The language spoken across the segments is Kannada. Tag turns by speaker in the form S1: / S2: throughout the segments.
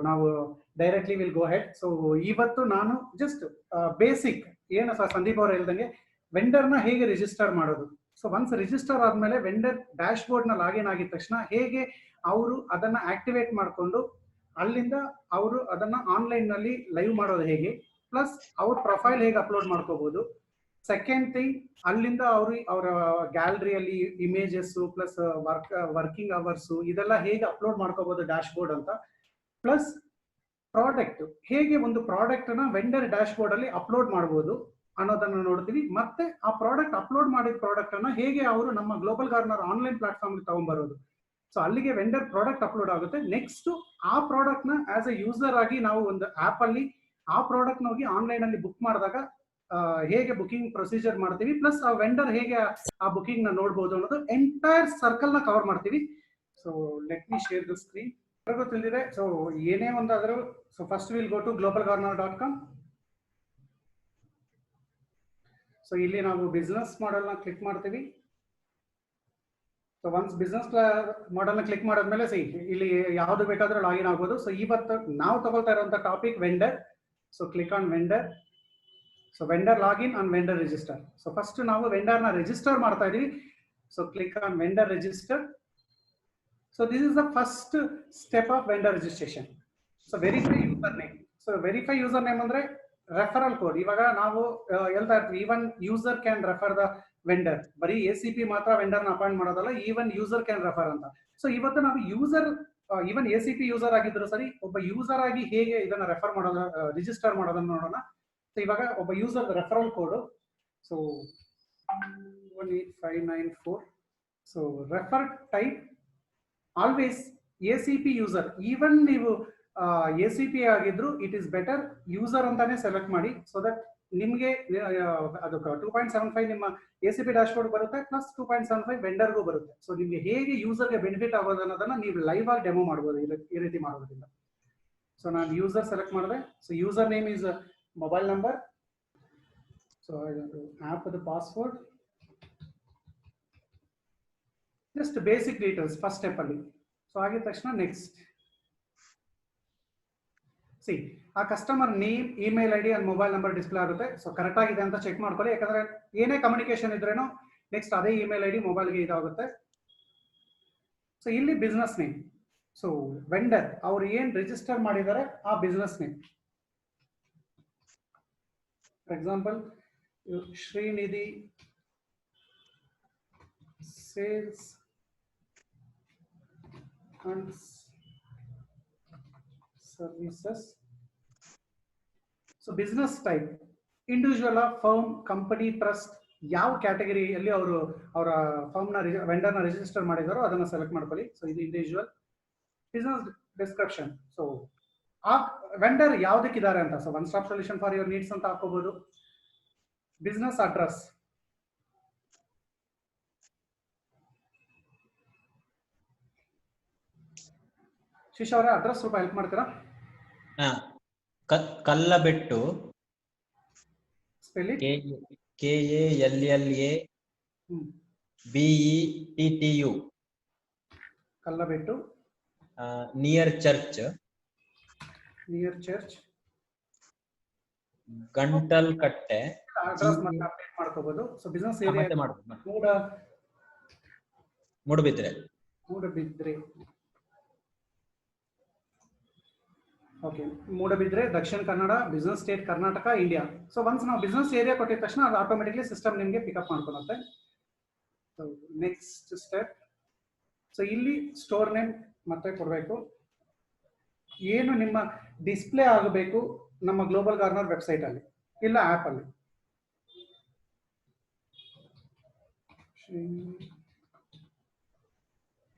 S1: ನಾವು directly will go head. So ಇವತ್ತು ನಾನು ಜಸ್ಟ್ ಬೇಸಿಕ್ ಏನು ಸಂದೀಪ್ ಅವರು ಹೇಳ್ದಂಗೆ ವೆಂಡರ್ನ ಹೇಗೆ ರಿಜಿಸ್ಟರ್ ಮಾಡೋದು. ಸೊ ಒನ್ಸ್ ರಿಜಿಸ್ಟರ್ ಆದ್ಮೇಲೆ ವೆಂಡರ್ ಡ್ಯಾಶ್ ಬೋರ್ಡ್ ನ ಲಾಗಿನ್ ಆಗಿದ ತಕ್ಷಣ ಹೇಗೆ ಅವರು ಅದನ್ನ ಆಕ್ಟಿವೇಟ್ ಮಾಡಿಕೊಂಡು ಅಲ್ಲಿಂದ ಅವರು ಅದನ್ನ ಆನ್ಲೈನ್ ನಲ್ಲಿ ಲೈವ್ ಮಾಡೋದು ಹೇಗೆ, ಪ್ಲಸ್ ಅವ್ರ ಪ್ರೊಫೈಲ್ ಹೇಗೆ ಅಪ್ಲೋಡ್ ಮಾಡ್ಕೋಬಹುದು. ಸೆಕೆಂಡ್ ಥಿಂಗ್, ಅಲ್ಲಿಂದ ಅವರು ಅವರ ಗ್ಯಾಲರಿಯಲ್ಲಿ ಇಮೇಜಸ್ ಪ್ಲಸ್ ವರ್ಕಿಂಗ್ ಅವರ್ಸ್ ಇದೆಲ್ಲ ಹೇಗೆ ಅಪ್ಲೋಡ್ ಮಾಡ್ಕೋಬಹುದು ಡ್ಯಾಶ್ ಬೋರ್ಡ್ ಅಂತ. ಪ್ಲಸ್ ಪ್ರಾಡಕ್ಟ್ ಹೇಗೆ ಒಂದು ಪ್ರಾಡಕ್ಟ್ ನ ವೆಂಡರ್ ಡ್ಯಾಶ್ ಬೋರ್ಡ್ ಅಲ್ಲಿ ಅಪ್ಲೋಡ್ ಮಾಡಬಹುದು ಅನ್ನೋದನ್ನ ನೋಡ್ತೀವಿ. ಮತ್ತೆ ಆ ಪ್ರಾಡಕ್ಟ್ ಅಪ್ಲೋಡ್ ಮಾಡಿದ ಪ್ರಾಡಕ್ಟ್ ಅನ್ನ ಹೇಗೆ ಅವರು ನಮ್ಮ ಗ್ಲೋಬಲ್ ಗಾರ್ನರ್ ಆನ್ಲೈನ್ ಪ್ಲಾಟ್ಫಾರ್ಮ್ ತಗೊಂಡ್ಬರೋದು. ಸೊ ಅಲ್ಲಿಗೆ ವೆಂಡರ್ ಪ್ರಾಡಕ್ಟ್ ಅಪ್ಲೋಡ್ ಆಗುತ್ತೆ. ನೆಕ್ಸ್ಟ್ ಆ ಪ್ರಾಡಕ್ಟ್ ನ ಆಸ್ ಎ ಯೂಸರ್ ಆಗಿ ನಾವು ಒಂದು ಆಪ್ ಅಲ್ಲಿ ಆ ಪ್ರಾಡಕ್ಟ್ ನ ಹೋಗಿ ಆನ್ಲೈನ್ ಅಲ್ಲಿ ಬುಕ್ ಮಾಡಿದಾಗ ಹೇಗೆ ಬುಕಿಂಗ್ ಪ್ರೊಸೀಜರ್ ಮಾಡ್ತೀವಿ, ಪ್ಲಸ್ ಆ ವೆಂಡರ್ ಹೇಗೆ ಆ ಬುಕಿಂಗ್ ನ ನೋಡಬಹುದು ಅನ್ನೋದು ಎಂಟೈರ್ ಸರ್ಕಲ್ ನ ಕವರ್ ಮಾಡ್ತೀವಿ. So let me share the screen. ತಿಳಿದಿದೆ. ಸೊ ಏನೇ ಒಂದಾದರೂ so first will go to globalgarner.com. So ಇಲ್ಲಿ ನಾವು ಬಿಸ್ನೆಸ್ ಮಾಡೆಲ್ ನ ಕ್ಲಿಕ್ ಮಾಡ್ತೀವಿ. ಸೊ ಒನ್ಸ್ ಬಿಸ್ನೆಸ್ ಮಾಡೆಲ್ ನ ಕ್ಲಿಕ್ ಮಾಡಿದ್ಮೇಲೆ ಇಲ್ಲಿ ಯಾವ್ದು ಬೇಕಾದ್ರೂ ಲಾಗಿನ್ ಆಗ್ಬೋದು. ಸೊ ಇವತ್ತು ನಾವು ತಗೊಳ್ತಾ ಇರುವಂತ topic vendor. So click on vendor. So vendor login and vendor register. So first ನಾವು ವೆಂಡರ್ ನ ರಿಜಿಸ್ಟರ್ ಮಾಡ್ತಾ ಇದೀವಿ. So click on vendor register. So this is the first step of vendor registration. So verify username. So verify username ಅಂದ್ರೆ ರೆಫರಲ್ ಕೋಡ್. ಇವಾಗ ನಾವು ಹೇಳ್ತಾ ಇರ್ತೀವಿ even user can refer the vendor. ಬರೀ ACP ಮಾತ್ರ ವೆಂಡರ್ ನ ಅಪಾಯಿಂಟ್ ಮಾಡೋದಲ್ಲ, ಈವನ್ ಯೂಸರ್ ಕ್ಯಾನ್ ರೆಫರ್ ಅಂತ. ಸೊ ಇವತ್ತು ನಾವು ಯೂಸರ್ ಈವನ್ ACP ಯೂಸರ್ ಆಗಿದ್ರು ಸರಿ, ಒಬ್ಬ ಯೂಸರ್ ಆಗಿ ಹೇಗೆ ಇದನ್ನ ರೆಫರ್ ಮಾಡೋದು ರಿಜಿಸ್ಟರ್ ಮಾಡೋದನ್ನ ನೋಡೋಣ. ಸೊ ಇವಾಗ ಒಬ್ಬ user referral code so 18594. So refer type always ACP user. Even ನೀವು ACP ಆಗಿದ್ರು ಇಟ್ ಇಸ್ ಬೆಟರ್ ಯೂಸರ್ ಅಂತಾನೆ ಸೆಲೆಕ್ಟ್ ಮಾಡಿ. ಸೊ ದಟ್ ನಿಮ್ಗೆ ಅದು 2.75 ನಿಮ್ಮ ACP ಡ್ಯಾಶ್ ಬೋರ್ಡ್ ಬರುತ್ತೆ, ಪ್ಲಸ್ 2.75 ವೆಂಡರ್ಗೂ ಬರುತ್ತೆ. ಸೊ ನಿಮ್ಗೆ ಹೇಗೆ ಯೂಸರ್ಗೆ ಬೆನಿಫಿಟ್ ಆಗೋದು ಅನ್ನೋದನ್ನ ನೀವು ಲೈವ್ ಆಗಿ ಡೆಮೋ ಮಾಡ್ಬೋದು ಈ ರೀತಿ ಮಾಡೋದ್ರಿಂದ. ಸೊ ನಾನು ಯೂಸರ್ ಸೆಲೆಕ್ಟ್ ಮಾಡಿದೆ. So user name is mobile number. So app password, just basic details first step ಅಲ್ಲಿ. ಸೊ ಆಗಿದ ತಕ್ಷಣ ನೆಕ್ಸ್ಟ್ ಆ customer name, email ID and mobile number display ಆಗುತ್ತೆ. ಸೊ ಕರೆಕ್ಟ್ ಆಗಿದೆ ಅಂತ ಚೆಕ್ ಮಾಡ್ಕೊಳ್ಳಿ. ಯಾಕಂದ್ರೆ ಏನೇ ಕಮ್ಯುನಿಕೇಶನ್ ಇದ್ರೇನು ನೆಕ್ಸ್ಟ್ ಅದೇ ಇಮೇಲ್ ID ಮೊಬೈಲ್ಗೆ ಇದಾಗುತ್ತೆ. ಸೊ ಇಲ್ಲಿ ಬಿಸ್ನೆಸ್ ನೇಮ್. ಸೊ ವೆಂಡರ್ ಅವ್ರು ಏನ್ ರಿಜಿಸ್ಟರ್ ಮಾಡಿದ್ದಾರೆ ಆ business name. For example Shrinidhi sales and services. So business type, individual, firm, company, trust, ಯಾವ ಕ್ಯಾಟಗರಿಯಲ್ಲಿ ಅವರು ಅವರ ಫರ್ಮ್ ನ ವೆಂಡರ್ ನ ರಿಜಿಸ್ಟರ್ ಮಾಡಿದಾರೋ ಅದನ್ನ ಸೆಲೆಕ್ಟ್ ಮಾಡ್ಕೊಳ್ಳಿ. ಸೊ ಇದು ಇಂಡಿವಿಜುವಲ್. Business description. ಸೊ ಆ ವೆಂಡರ್ ಯಾವ್ದಕ್ಕಿದ್ದಾರೆ ಅಂತ. So one stop solution for your needs ಅಂತ ಹಾಕೋಬಹುದು. Business address. ಶಿಶ್ ಅವರ ಅಡ್ರೆಸ್ ಸ್ವಲ್ಪ ಹೆಲ್ಪ್ ಮಾಡ್ತೀರಾ?
S2: Kallabettu,
S1: spelling
S2: KALLABETTU,
S1: Kallabettu.
S2: Near church, ಗಂಟಲ್ ಕಟ್ಟೆ.
S1: ಅಡ್ರೆಸ್ ಮತ್ತೆ ಅಪ್ಡೇಟ್ ಮಾಡ್ಕೋಬಹುದು. So business area Moodbidri. Okay, Moodbidri Dakshina Kannada, business state Karnataka, India. So once ನಾವು ಬಿಸ್ನೆಸ್ ಏರಿಯಾ ಕೊಟ್ಟಿದ ತಕ್ಷಣ ಅದು ಆಟೋಮೆಟಿಕ್ಲಿ ಸಿಸ್ಟಮ್ ನಿಮಗೆ ಪಿಕಪ್ ಮಾಡ್ಕೊಳುತ್ತೆ. So next step. ಸೊ ಇಲ್ಲಿ ಸ್ಟೋರ್ ನೇಮ್ ಮತ್ತೆ ಕೊಡಬೇಕು. ಏನು ನಿಮ್ಮ ಡಿಸ್ಪ್ಲೇ ಆಗಬೇಕು ನಮ್ಮ ಗ್ಲೋಬಲ್ ಗಾರ್ನರ್ ವೆಬ್ಸೈಟ್ ಅಲ್ಲಿ ಇಲ್ಲ ಆಪ್ ಅಲ್ಲಿ.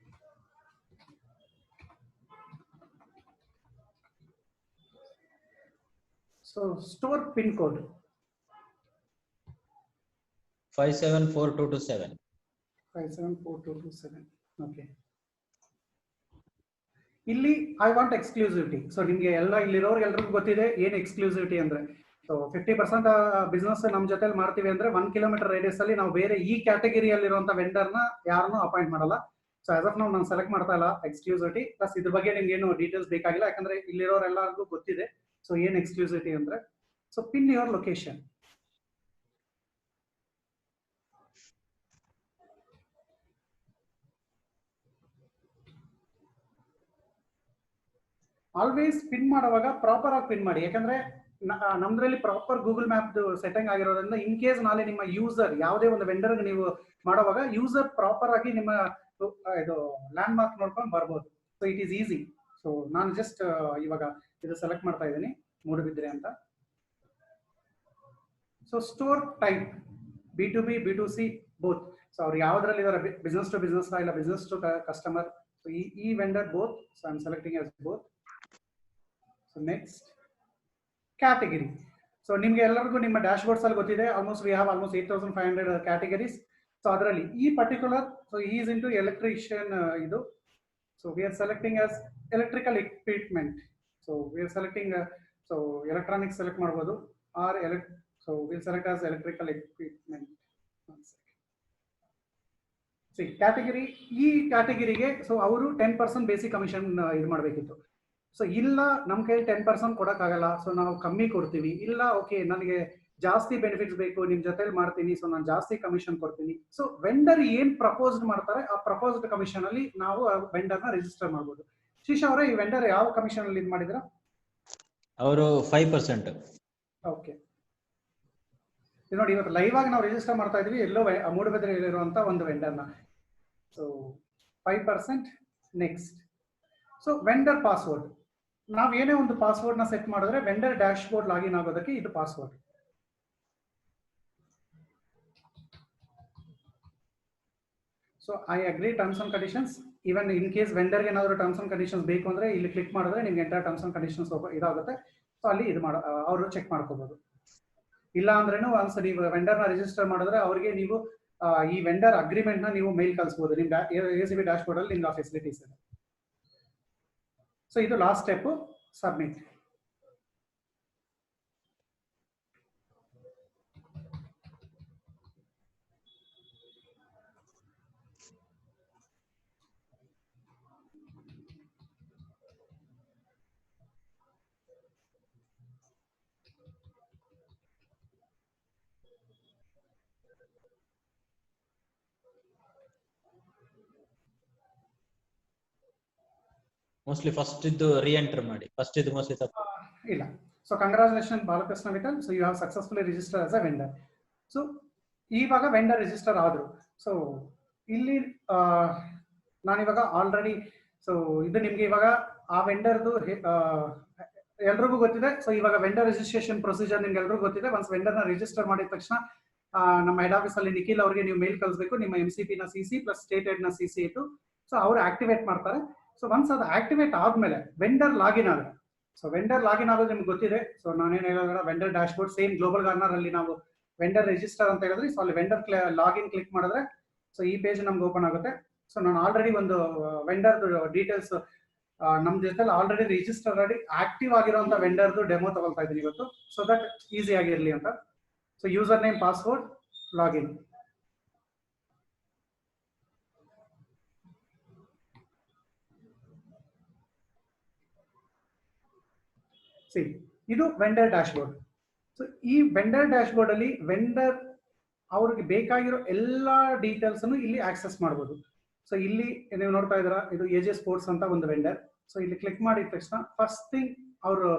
S1: So store pin code
S2: 574227.
S1: 574227. Okay. ಇಲ್ಲಿ ಐ ವಾಂಟ್ ಎಕ್ಸ್ಕ್ಲೂಸಿವಿಟಿ. ಸೊ ನಿಮ್ಗೆ ಎಲ್ಲ ಇಲ್ಲಿರೋರ್ಗೆ ಎಲ್ರಿಗೂ ಗೊತ್ತಿದೆ ಏನ್ ಎಕ್ಸ್ಕ್ಲೂಸಿವಿಟಿ ಅಂದ್ರೆ. ಸೊ 50% ಬಿಸ್ನೆಸ್ ನಮ್ ಜೊತೆ ಮಾಡ್ತೀವಿ ಅಂದ್ರೆ 1 ಕಿಲೋಮೀಟರ್ ರೇಡಿಯಸ್ ಅಲ್ಲಿ ನಾವು ಬೇರೆ ಈ ಕ್ಯಾಟಗರಿಯಲ್ಲಿರುವಂತ ವೆಂಡರ್ ನ ಯಾರನ್ನೂ ಅಪಾಯಿಂಟ್ ಮಾಡಲ್ಲ. ಸೊ ಸೊ ಆಸ್ ಆಫ್ ನಾವು ನಾನು ಸೆಲೆಕ್ಟ್ ಮಾಡ್ತಾ ಇಲ್ಲ ಎಕ್ಸ್ಕ್ಲೂಸಿವಿಟಿ, ಪ್ಲಸ್ ಇದ್ರ ಬಗ್ಗೆ ನಿಮ್ಗೆ ಏನು ಡೀಟೇಲ್ಸ್ ಬೇಕಾಗಿಲ್ಲ, ಯಾಕಂದ್ರೆ ಇಲ್ಲಿರೋರೆಲ್ಲರಿಗೂ ಗೊತ್ತಿದೆ ಸೊ ಏನ್ ಎಕ್ಸ್ಕ್ಲೂಸಿವಿಟಿ ಅಂದ್ರೆ. So pin your location. Always pin ಮಾಡುವಾಗ ಪ್ರಾಪರ್ ಆಗಿ ಪಿನ್ ಮಾಡಿ, ಯಾಕಂದ್ರೆ ನಮ್ದ್ರಲ್ಲಿ ಪ್ರಾಪರ್ ಗೂಗಲ್ ಮ್ಯಾಪ್ ಸೆಟ್ಟಿಂಗ್ ಆಗಿರೋದ್ರಿಂದ ಇನ್ ಕೇಸ್ ನಾಳೆ ನಿಮ್ಮ ಯೂಸರ್ ಯಾವುದೇ ಒಂದು ವೆಂಡರ್ ನೀವು ಮಾಡುವಾಗ ಯೂಸರ್ ಪ್ರಾಪರ್ ಆಗಿ ನಿಮ್ಮ ಇದು ಲ್ಯಾಂಡ್ ಮಾರ್ಕ್ ನೋಡ್ಕೊಂಡು ಬರ್ಬೋದು. So it is easy. So ನಾನು ಜಸ್ಟ್ ಇವಾಗ ಇದು ಸೆಲೆಕ್ಟ್ ಮಾಡ್ತಾ ಇದ್ದೀನಿ, ಮೂಡುಬಿದ್ರೆ ಅಂತ. So store type B2B B2C both. So ಅವ್ರು ಯಾವ್ದ್ರಲ್ಲಿ ಇದಾರೆ, ಬಿಸ್ನೆಸ್ ಟು ಬಿಸ್ನೆಸ್ ಇಲ್ಲ ಬಿಸ್ನೆಸ್ ಟು ಕಸ್ಟಮರ್. ಸೊ ಈ vendor both. So I am selecting as both. So next category. So ನಿಮ್ಗೆ ಎಲ್ಲರಿಗೂ ನಿಮ್ಮ ಡ್ಯಾಶ್ ಬೋರ್ಡ್ಸ್ ಅಲ್ಲಿ ಗೊತ್ತಿದೆ, almost we have almost 8500 categories. So ಅದರಲ್ಲಿ ಈ particular, so is into electrician ಇದು. So we are selecting as electrical equipment. So we are selecting, so electronics select ಮಾಡ್ಬೋದು or so will select as electrical equipment. Category, ಈ ಕ್ಯಾಟಗರಿಗೆ ಸೊ ಅವರು 10% ಬೇಸಿಕ್ ಕಮಿಷನ್ ಇದು ಮಾಡಬೇಕಿತ್ತು. ಸೊ ಇಲ್ಲ ನಮ್ಮ ಕೈ 10% ಕೊಡೋಕ್ಕಾಗಲ್ಲ, ಸೊ ನಾವು ಕಮ್ಮಿ ಕೊಡ್ತೀವಿ. ಇಲ್ಲ ಓಕೆ ನನಗೆ ಜಾಸ್ತಿ ಬೆನಿಫಿಟ್ಸ್ ಬೇಕು, ನಿಮ್ ಜೊತೆಲಿ ಮಾಡ್ತೀನಿ, ಸೊ ನಾನು ಜಾಸ್ತಿ ಕಮಿಷನ್ ಕೊಡ್ತೀನಿ. ಸೊ ವೆಂಡರ್ ಏನ್ ಪ್ರಪೋಸ್ಡ್ ಮಾಡ್ತಾರೆ ಆ ಪ್ರಪೋಸ್ಡ್ ಕಮಿಷನ್ ಅಲ್ಲಿ ನಾವು ವೆಂಡರ್ ನ ರಿಜಿಸ್ಟರ್ ಮಾಡ್ಬೋದು. ಶೀಶಾ ಅವರೇ, ಈ ವೆಂಡರ್ ಯಾವ ಕಮಿಷನ್ ಅಲ್ಲಿ ಇದು ಮಾಡಿದ್ರ?
S2: ಅವರು 5%.
S1: ಓಕೆ, ಇದು ನೋಡಿ ಇವತ್ತು ಲೈವ್ ಆಗಿ ನಾವು ರಿಜಿಸ್ಟರ್ ಮಾಡ್ತಾ ಇದೀವಿ ಎಲ್ಲೋ ಮೂಡುಬಿದ್ರೆಯಲ್ಲಿರುವಂತ ಒಂದು ವೆಂಡರ್ನ. So 5%. Next, so vendor password. ನಾವು ಏನೇ ಒಂದು ಪಾಸ್ವರ್ಡ್ ನ ಸೆಟ್ ಮಾಡಿದ್ರೆ ವೆಂಡರ್ ಡ್ಯಾಶ್ ಬೋರ್ಡ್ ಲಾಗಿನ್ ಆಗೋದಕ್ಕೆ ಇದು password. So I agree terms and conditions. Even in case ವೆಂಡರ್ಗೆ ಏನಾದರೂ ಟರ್ಮ್ಸ್ ಅಂಡ್ ಕಂಡೀಷನ್ಸ್ ಬೇಕು ಅಂದ್ರೆ ಇಲ್ಲಿ ಕ್ಲಿಕ್ ಮಾಡಿದ್ರೆ ನಿಮ್ಗೆ ಎಂಟರ್ ಟರ್ಮ್ಸ್ ಅಂಡ್ ಕಂಡೀಷನ್ಸ್ ಇದಾಗುತ್ತೆ. ಸೊ ಅಲ್ಲಿ ಇದು ಅವರು ಚೆಕ್ ಮಾಡ್ಕೋಬಹುದು. ಇಲ್ಲ ಅಂದ್ರೇನು ಒನ್ಸ್ ನೀವು ವೆಂಡರ್ನ ರಿಜಿಸ್ಟರ್ ಮಾಡಿದ್ರೆ ಅವ್ರಿಗೆ ನೀವು ಈ ವೆಂಡರ್ ಅಗ್ರಿಮೆಂಟ್ ನ ನೀವು ಮೇಲ್ ಕಳಿಸಬಹುದು. ನಿಮ್ ACB ಡ್ಯಾಶ್ ಬೋರ್ಡ್ ಅಲ್ಲಿ ನಿಮ್ಗೆ ಆ ಫೆಸಿಲಿಟೀಸ್ ಇದೆ. ಸೊ ಇದು last step, submit.
S2: Mostly first ಇದು ರೀಎಂಟರ್ ಮಾಡಿ. ಫಸ್ಟ್ ಇದು ಮೋಸ್ಟ್ಲಿ ತಪ್ಪು
S1: ಇಲ್ಲ. So congratulation Balakrishna Vittal. So you have successfully register as a vendor. So ಇವಾಗ ವೆಂಡರ್ ರಿಜಿಸ್ಟರ್ ಆದ್ರು. ಸೊ ಇಲ್ಲಿ ನಾನಿವಾಗ ಆಲ್ರೆಡಿ, ಸೊ ಇದು ನಿಮ್ಗೆ ಇವಾಗ ಆ ವೆಂಡರ್ದು ಎಲ್ರಿಗೂ ಗೊತ್ತಿದೆ. ಸೊ ಇವಾಗ ವೆಂಡರ್ ರಿಜಿಸ್ಟ್ರೇಷನ್ ಪ್ರೊಸೀಜರ್ ನಿಮ್ಗೆ ಎಲ್ರಿಗೂ ಗೊತ್ತಿದೆ. ಒನ್ಸ್ ವೆಂಡರ್ನ ರಿಜಿಸ್ಟರ್ ಮಾಡಿದ ತಕ್ಷಣ ನಮ್ಮ ಹೆಡ್ ಆಫೀಸ್ ಅಲ್ಲಿ ನಿಖಿಲ್ ಅವರಿಗೆ ನೀವು ಮೇಲ್ ಕಳಿಸಬೇಕು, ನಿಮ್ಮ MCP ನ CC ಪ್ಲಸ್ ಸ್ಟೇಟ್ ಹೆಡ್ ನ CC ಇತ್ತು. ಸೊ ಅವರು ಆಕ್ಟಿವೇಟ್ ಮಾಡ್ತಾರೆ. ಸೊ ಒನ್ಸ್ ಅದು ಆಕ್ಟಿವೇಟ್ ಆದ್ಮೇಲೆ ವೆಂಡರ್ ಲಾಗಿನ್ ಆಗುತ್ತೆ. ಸೊ ವೆಂಡರ್ ಲಾಗಿನ್ ಆಗೋದು ನಿಮ್ಗೆ ಗೊತ್ತಿದೆ. ಸೊ ನಾನೇನು ಹೇಳಿದ್ರೆ vendor dash board same global corner ಅಲ್ಲಿ ನಾವು ವೆಂಡರ್ ರಿಜಿಸ್ಟರ್ ಅಂತ ಹೇಳಿದ್ರೆ, ಸೊ ಅಲ್ಲಿ ವೆಂಡರ್ ಲಾಗಿನ್ ಕ್ಲಿಕ್ ಮಾಡಿದ್ರೆ ಸೊ ಈ ಪೇಜ್ ನಮ್ಗೆ ಓಪನ್ ಆಗುತ್ತೆ. ಸೊ ನಾನು ಆಲ್ರೆಡಿ ಒಂದು ವೆಂಡರ್ ಡೀಟೇಲ್ಸ್ ನಮ್ಮ ಜೊತೆ ಆಲ್ರೆಡಿ ರಿಜಿಸ್ಟರ್ ಆಗಿ ಆಕ್ಟಿವ್ ಆಗಿರುವಂತ ವೆಂಡರ್ದು ಡೆಮೋ ತಗೊಳ್ತಾ ಇದ್ದೀನಿ ಇವತ್ತು, ಸೊ ದಟ್ ಈಸಿ ಆಗಿರಲಿ ಅಂತ. So user name, password, login. ಇದು ವೆಂಡರ್ ಡ್ಯಾಶ್ ಬೋರ್ಡ್. ಸೊ ಈ ವೆಂಡರ್ ಡ್ಯಾಶ್ ಬೋರ್ಡ್ ಅಲ್ಲಿ ವೆಂಡರ್ ಅವ್ರಿಗೆ ಬೇಕಾಗಿರೋ ಎಲ್ಲಾ ಡೀಟೇಲ್ಸ್ ಅನ್ನು ಇಲ್ಲಿ ಆಕ್ಸೆಸ್ ಮಾಡಬಹುದು. ಸೊ ಇಲ್ಲಿ ನೀವು ನೋಡ್ತಾ ಇದ್ದೀರಾ, ಇದು AJ ಸ್ಪೋರ್ಟ್ಸ್ ಅಂತ ಒಂದು ವೆಂಡರ್. ಸೊ ಇಲ್ಲಿ ಕ್ಲಿಕ್ ಮಾಡಿದ ತಕ್ಷಣ ಫಸ್ಟ್ ಥಿಂಗ್ ಅವರು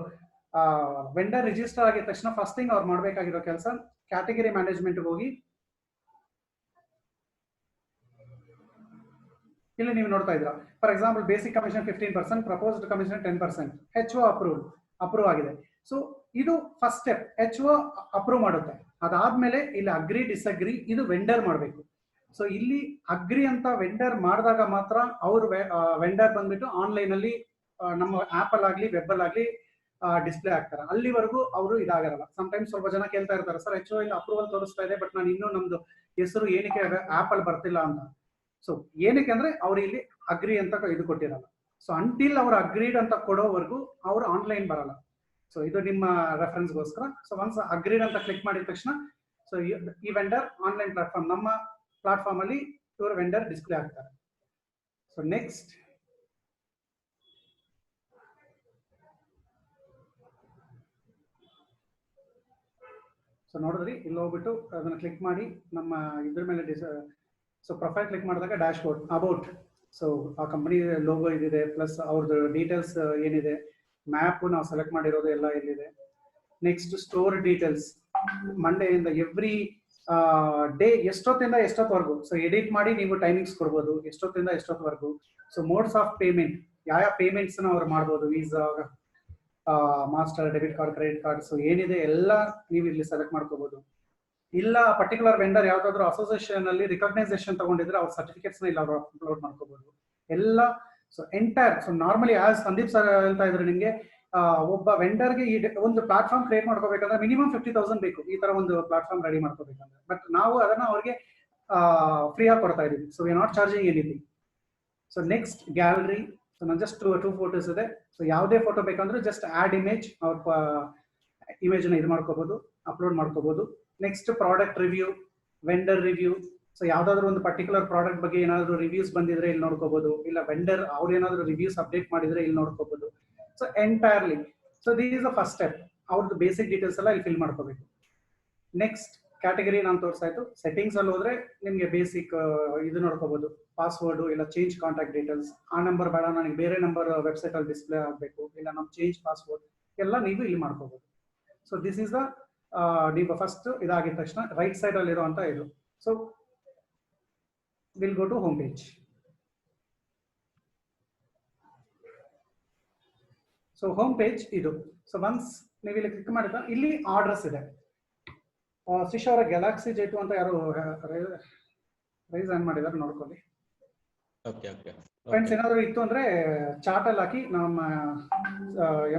S1: ವೆಂಡರ್ ರಿಜಿಸ್ಟರ್ ಆಗಿದ ತಕ್ಷಣ ಫಸ್ಟ್ ಥಿಂಗ್ ಅವ್ರು ಮಾಡಬೇಕಾಗಿರೋ ಕೆಲಸ, ಕ್ಯಾಟಗರಿ ಮ್ಯಾನೇಜ್ಮೆಂಟ್ ಹೋಗಿ ಇಲ್ಲಿ ನೀವು ನೋಡ್ತಾ ಇದ್ದೀರಾ, for example basic commission 15%, proposed commission 10%, HO approve ಆಗಿದೆ. ಸೊ ಇದು ಫಸ್ಟ್ ಸ್ಟೆಪ್, HO ಅಪ್ರೂವ್ ಮಾಡುತ್ತೆ. ಅದಾದ್ಮೇಲೆ ಇಲ್ಲಿ ಅಗ್ರಿ ಡಿಸ್ಅಗ್ರಿ ಇದು ವೆಂಡರ್ ಮಾಡಬೇಕು. ಸೊ ಇಲ್ಲಿ ಅಗ್ರಿ ಅಂತ ವೆಂಡರ್ ಮಾಡಿದಾಗ ಮಾತ್ರ ಅವರು ವೆಂಡರ್ ಬಂದ್ಬಿಟ್ಟು ಆನ್ಲೈನ್ ಅಲ್ಲಿ ನಮ್ಮ ಆಪ್ ಅಲ್ಲಿ ವೆಬ್ ಅಲ್ಲಿ ಡಿಸ್ಪ್ಲೇ ಆಗ್ತಾರೆ. ಅಲ್ಲಿವರೆಗೂ ಅವರು ಇದಾಗಲ್ಲ. ಸಮ್ಟೈಮ್ಸ್ ಸ್ವಲ್ಪ ಜನ ಕೇಳ್ತಾ ಇರ್ತಾರೆ, ಸರ್ HO ಇಲ್ಲಿ ಅಪ್ರೂವಲ್ ತೋರಿಸ್ತಾ ಇದೆ, ಬಟ್ ನಾನು ಇನ್ನೂ ನಮ್ದು ಹೆಸರು ಏನಕ್ಕೆ ಆಪ್ ಅಲ್ಲಿ ಬರ್ತಿಲ್ಲ ಅಂತ. ಸೊ ಏನಕ್ಕೆ ಅಂದ್ರೆ ಅವ್ರು ಇಲ್ಲಿ ಅಗ್ರಿ ಅಂತ ಇದು ಕೊಟ್ಟಿರಲ್ಲ. ಸೊ ಅಂಟಿಲ್ ಅವ್ರು ಅಗ್ರೀಡ್ ಅಂತ ಕೊಡೋವರೆಗೂ ಅವ್ರು ಆನ್ಲೈನ್ ಬರಲ್ಲ. ಸೊ ಇದು ನಿಮ್ಮ ರೆಫರೆನ್ಸ್ಗೋಸ್ಕರ. ಸೊ ಒನ್ಸ್ ಅಗ್ರೀಡ್ ಅಂತ ಕ್ಲಿಕ್ ಮಾಡಿದ ತಕ್ಷಣ ಸೊ ಈ ವೆಂಡರ್ ಆನ್ಲೈನ್ ಪ್ಲಾಟ್ಫಾರ್ಮ್, ನಮ್ಮ ಪ್ಲಾಟ್ಫಾರ್ಮ್ ಅಲ್ಲಿ ಇವರು ವೆಂಡರ್ ಡಿಸ್ಪ್ಲೇ ಆಗ್ತಾರೆ. ಸೊ ನೆಕ್ಸ್ಟ್ ಸೊ ನೋಡಿದ್ರಿ, ಇಲ್ಲಿ ಹೋಗ್ಬಿಟ್ಟು ಅದನ್ನ ಕ್ಲಿಕ್ ಮಾಡಿ ನಮ್ಮ ಇದ್ರ ಮೇಲೆ ಸೊ ಪ್ರೊಫೈಲ್ ಕ್ಲಿಕ್ ಮಾಡಿದಾಗ ಡ್ಯಾಶ್ ಬೋರ್ಡ್ ಅಬೌಟ್, ಸೊ ಆ ಕಂಪನಿ ಲೋಗೋ ಇದಿದೆ, ಪ್ಲಸ್ ಅವ್ರದ್ದು ಡೀಟೇಲ್ಸ್ ಏನಿದೆ, ಮ್ಯಾಪ್ ನಾವು ಸೆಲೆಕ್ಟ್ ಮಾಡಿರೋದು ಎಲ್ಲ ಇಲ್ಲಿದೆ. ನೆಕ್ಸ್ಟ್ ಸ್ಟೋರ್ ಡೀಟೇಲ್ಸ್, ಮಂಡೆಯಿಂದ ಎವ್ರಿ ಡೇ ಎಷ್ಟೊತ್ತಿಂದ ಎಷ್ಟೊತ್ತವರೆಗೂ, ಸೊ ಎಡಿಟ್ ಮಾಡಿ ನೀವು ಟೈಮಿಂಗ್ಸ್ ಕೊಡ್ಬೋದು, ಎಷ್ಟೊತ್ತಿಂದ ಎಷ್ಟೊತ್ತವರೆಗೂ. ಸೊ ಮೋಡ್ಸ್ ಆಫ್ ಪೇಮೆಂಟ್, ಯಾವ ಪೇಮೆಂಟ್ಸ್ ಅವ್ರು ಮಾಡ್ಬೋದು, Visa, Master, debit card, credit card, so ಏನಿದೆ ಎಲ್ಲ ನೀವು ಇಲ್ಲಿ ಸೆಲೆಕ್ಟ್ ಮಾಡ್ಕೋಬಹುದು. ಇಲ್ಲ ಪರ್ಟಿಕ್ಯುಲರ್ ವೆಂಡರ್ ಯಾವ್ದಾದ್ರು ಅಸೋಸಿಯೇಷನ್ ಅಲ್ಲಿ ರಿಕಗ್ನೈಸೇಷನ್ ತಗೊಂಡಿದ್ರೆ ಅವ್ರ ಸರ್ಟಿಫಿಕೇಟ್ಸ್ ಇಲ್ಲ ಅಪ್ಲೋಡ್ ಮಾಡ್ಕೋಬಹುದು ಎಲ್ಲ. So entire, so normally as Sandeep sir ಹೇಳ್ತಾ ಇದ್ರು ನಿಮ್ಗೆ, ಒಬ್ಬ ವೆಂಡರ್ಗೆ ಈ ಒಂದು ಪ್ಲಾಟ್ಫಾರ್ಮ್ ಕ್ರಿಯೇಟ್ ಮಾಡ್ಕೋಬೇಕಂದ್ರೆ ಮಿನಿಮಮ್ 50,000 ಬೇಕು ಈ ತರ ಒಂದು ಪ್ಲಾಟ್ಫಾರ್ಮ್ ರೆಡಿ ಮಾಡ್ಕೋಬೇಕಂದ್ರೆ. ಬಟ್ ನಾವು ಅದನ್ನ ಅವ್ರಿಗೆ ಫ್ರೀ ಆಗಿ ಕೊಡ್ತಾ ಇದೀವಿ. So we R not charging anything. So next gallery, so ನಾನು ಜಸ್ಟ್ ಟೂ ಫೋಟೋಸ್ ಇದೆ. ಸೊ ಯಾವುದೇ ಫೋಟೋ ಬೇಕಂದ್ರೆ ಜಸ್ಟ್ ಆಡ್ ಇಮೇಜ್, ಅವ್ರ ಇಮೇಜ್ ನ ಇದು ಮಾಡ್ಕೋಬಹುದು, ಅಪ್ಲೋಡ್ ಮಾಡ್ಕೋಬಹುದು. Next product review, vendor review. So ಯಾವ್ದಾದ್ರು ಒಂದು ಪರ್ಟಿಕ್ಯುಲರ್ ಪ್ರಾಡಕ್ಟ್ ಬಗ್ಗೆ ಏನಾದ್ರು ರಿವ್ಯೂಸ್ ಬಂದಿದ್ರೆ ಇಲ್ಲಿ ನೋಡ್ಕೋಬಹುದು, ಇಲ್ಲ ವೆಂಡರ್ ಅವ್ರು ಏನಾದ್ರು ರಿವ್ಯೂಸ್ ಅಪ್ಡೇಟ್ ಮಾಡಿದ್ರೆ ಇಲ್ಲಿ ನೋಡ್ಕೋಬಹುದು. So entirely, so this is the first step. ಅವ್ರದ್ದು ಬೇಸಿಕ್ ಡೀಟೇಲ್ಸ್ ಎಲ್ಲ ಇಲ್ಲಿ ಫಿಲ್ ಮಾಡ್ಕೋಬೇಕು. ನೆಕ್ಸ್ಟ್ ಕ್ಯಾಟಗರಿ ನಾನು ತೋರಿಸಾಯ್ತು. ಸೆಟ್ಟಿಂಗ್ಸ್ ಅಲ್ಲಿ ಹೋದ್ರೆ ನಿಮ್ಗೆ ಬೇಸಿಕ್ ಇದು ನೋಡ್ಕೋಬಹುದು, ಪಾಸ್ವರ್ಡ್ ಇಲ್ಲ ಚೇಂಜ್ ಕಾಂಟ್ಯಾಕ್ಟ್ ಡೀಟೇಲ್ಸ್. ಆ ನಂಬರ್ ಬೇಡ, ನನಗೆ ಬೇರೆ ನಂಬರ್ ವೆಬ್ಸೈಟ್ ಅಲ್ಲಿ ಡಿಸ್ಪ್ಲೇ ಆಗಬೇಕು, ಇಲ್ಲ ನಮ್ ಚೇಂಜ್ ಪಾಸ್ವರ್ಡ್ ಎಲ್ಲ ನೀವು ಇಲ್ಲಿ ಮಾಡ್ಕೋಬಹುದು. ಸೊ ದಿಸ್ ಇಸ್ ದ ನೀವು ಫಸ್ಟ್ ಇದಾಗಿದ ತಕ್ಷಣ ರೈಟ್ ಸೈಡ್ ಅಲ್ಲಿ ಇರುವಂತ ಇದು. So will go to home page. So home page ಇದು. ಸೊ ಒನ್ಸ್ ನೀವು ಇಲ್ಲಿ ಕ್ಲಿಕ್ ಮಾಡಿದ ಇಲ್ಲಿ ಆರ್ಡರ್ಸ್ ಇದೆ. ಶಿಶ್ ಅವರ ಗ್ಯಾಲಕ್ಸಿ J2 ಅಂತ ಯಾರು ರೈಸ್ ಆನ್ ಮಾಡಿದಾರೆ ನೋಡ್ಕೊಳ್ಳಿ. ಫ್ರೆಂಡ್ಸ್ ಏನಾದ್ರು ಇತ್ತು ಅಂದ್ರೆ ಚಾಟ್ ಅಲ್ಲಿ ಹಾಕಿ ನಮ್ಮ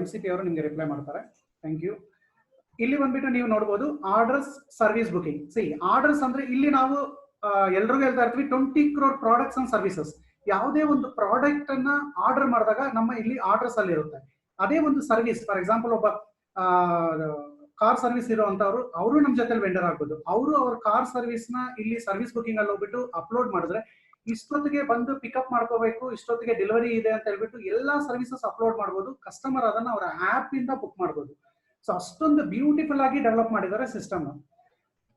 S1: MCP ಅವರು ನಿಮ್ಗೆ ರಿಪ್ಲೈ ಮಾಡ್ತಾರೆ. Thank you. ಇಲ್ಲಿ ಬಂದ್ಬಿಟ್ಟು ನೀವು ನೋಡಬಹುದು orders, service booking. See orders ಅಂದ್ರೆ ಇಲ್ಲಿ ನಾವು ಎಲ್ರಿಗೂ ಹೇಳ್ತಾ ಇರ್ತೀವಿ 20 crore ಪ್ರಾಡಕ್ಟ್ಸ್ ಅಂಡ್ ಸರ್ವಿಸಸ್. ಯಾವುದೇ ಒಂದು ಪ್ರಾಡಕ್ಟ್ ಅನ್ನ ಆರ್ಡರ್ ಮಾಡಿದಾಗ ನಮ್ಮ ಇಲ್ಲಿ ಆರ್ಡರ್ಸ್ ಅಲ್ಲಿ ಇರುತ್ತೆ. ಅದೇ ಒಂದು ಸರ್ವಿಸ್, ಫಾರ್ ಎಕ್ಸಾಂಪಲ್ ಒಬ್ಬ ಕಾರ್ ಸರ್ವಿಸ್ ಇರುವಂತವ್ರು, ಅವರು ನಮ್ಮ ಜೊತೆ ವೆಂಡರ್ ಆಗ್ಬೋದು. ಅವರು ಅವ್ರ ಕಾರ್ ಸರ್ವಿಸ್ ನ ಇಲ್ಲಿ ಸರ್ವಿಸ್ ಬುಕಿಂಗ್ ಅಲ್ಲಿ ಹೋಗ್ಬಿಟ್ಟು ಅಪ್ಲೋಡ್ ಮಾಡಿದ್ರೆ ಇಷ್ಟೊತ್ತಿಗೆ ಬಂದು ಪಿಕಪ್ ಮಾಡ್ಕೋಬೇಕು, ಇಷ್ಟೊತ್ತಿಗೆ ಡೆಲಿವರಿ ಇದೆ ಅಂತ ಹೇಳ್ಬಿಟ್ಟು ಎಲ್ಲಾ ಸರ್ವಿಸಸ್ ಅಪ್ಲೋಡ್ ಮಾಡ್ಬೋದು. ಕಸ್ಟಮರ್ ಅದನ್ನ ಅವರ ಆಪ್ ಇಂದ ಬುಕ್ ಮಾಡ್ಬೋದು. ಸೊ ಅಷ್ಟೊಂದು ಬ್ಯೂಟಿಫುಲ್ ಆಗಿ ಡೆವಲಪ್ ಮಾಡಿದ್ದಾರೆ ಸಿಸ್ಟಮ್.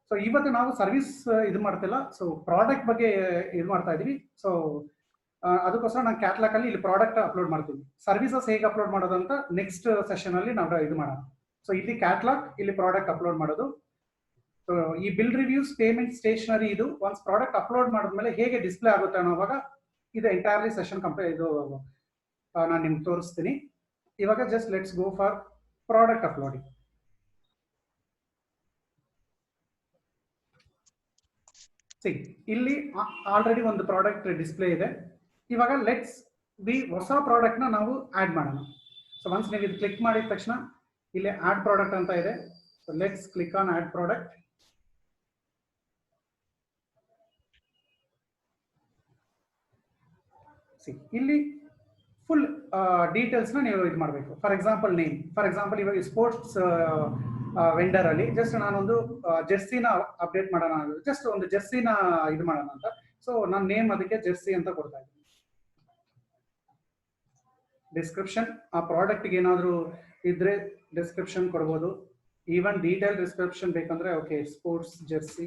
S1: ಸೊ ಇವತ್ತು ನಾವು ಸರ್ವಿಸ್ ಇದು ಮಾಡ್ತಿಲ್ಲ, ಸೊ ಪ್ರಾಡಕ್ಟ್ ಬಗ್ಗೆ ಇದು ಮಾಡ್ತಾ ಇದೀವಿ. ಸೊ ಅದಕ್ಕೋಸ್ಕರ ನಾನು ಕ್ಯಾಟ್ಲಾಗ್ ಅಲ್ಲಿ ಇಲ್ಲಿ ಪ್ರಾಡಕ್ಟ್ ಅಪ್ಲೋಡ್ ಮಾಡ್ತೀನಿ. ಸರ್ವಿಸಸ್ ಹೇಗೆ ಅಪ್ಲೋಡ್ ಮಾಡೋದು ಅಂತ ನೆಕ್ಸ್ಟ್ ಸೆಷನ್ ಅಲ್ಲಿ ನಾವು ಇದು ಮಾಡೋಣ. ಸೊ ಇಲ್ಲಿ ಕ್ಯಾಟ್ಲಾಗ್, ಇಲ್ಲಿ ಪ್ರಾಡಕ್ಟ್ ಅಪ್ಲೋಡ್ ಮಾಡೋದು. ಸೊ ಈ ಬಿಲ್ ರಿವ್ಯೂಸ್, ಪೇಮೆಂಟ್, ಸ್ಟೇಷನರಿ, ಇದು ಒನ್ಸ್ ಪ್ರಾಡಕ್ಟ್ ಅಪ್ಲೋಡ್ ಮಾಡಿದ್ಮೇಲೆ ಹೇಗೆ ಡಿಸ್ಪ್ಲೇ ಆಗುತ್ತೆ ಅನ್ನೋವಾಗ ಇದು ಎಂಟೈರ್ಲಿ ಸೆಷನ್ ಇದು ನಾನು ನಿಮ್ಗೆ ತೋರಿಸ್ತೀನಿ. ಇವಾಗ just let's go for product uploading. ಇಲ್ಲಿ ಆಲ್ರೆಡಿ ಒಂದು ಪ್ರಾಡಕ್ಟ್ ಡಿಸ್ಪ್ಲೇ ಇದೆ. ಇವಾಗ ಲೆಟ್ಸ್ ಹೊಸ ಪ್ರಾಡಕ್ಟ್ ನ ನಾವು ಆಡ್ ಮಾಡೋಣ. ಸೊ ಒನ್ಸ್ ನೀವು ಇದು ಕ್ಲಿಕ್ ಮಾಡಿದ ತಕ್ಷಣ ಇಲ್ಲಿ ಆಡ್ ಪ್ರಾಡಕ್ಟ್ ಅಂತ ಇದೆ. So let's click on add product. ಇಲ್ಲಿ ಫುಲ್ ಡೀಟೇಲ್ಸ್ ನ ನೀವು ಇದು ಮಾಡಬೇಕು. For example name, for example ಇವಾಗ ಸ್ಪೋರ್ಟ್ಸ್ ವೆಂಡರ್ ಅಲ್ಲಿ ಜಸ್ಟ್ ನಾನೊಂದು ಜೆರ್ಸಿನ ಅಪ್ಡೇಟ್ ಮಾಡೋಣ, ಜಸ್ಟ್ ಒಂದು ಜೆರ್ಸಿನ ಇದು ಮಾಡೋಣ ಅಂತ. ಸೊ ನಾನು ನೇಮ್ ಅದಕ್ಕೆ ಜೆರ್ಸಿ ಅಂತ ಕೊಡ್ತಾ ಇದ್ದೀನಿ. ಡಿಸ್ಕ್ರಿಪ್ಷನ್, ಆ ಪ್ರಾಡಕ್ಟ್ ಏನಾದ್ರು ಇದ್ರೆ ಡಿಸ್ಕ್ರಿಪ್ಷನ್ ಕೊಡ್ಬೋದು. ಈವನ್ ಡೀಟೇಲ್ ಡಿಸ್ಕ್ರಿಪ್ಷನ್ ಬೇಕಂದ್ರೆ okay, sports Jersey.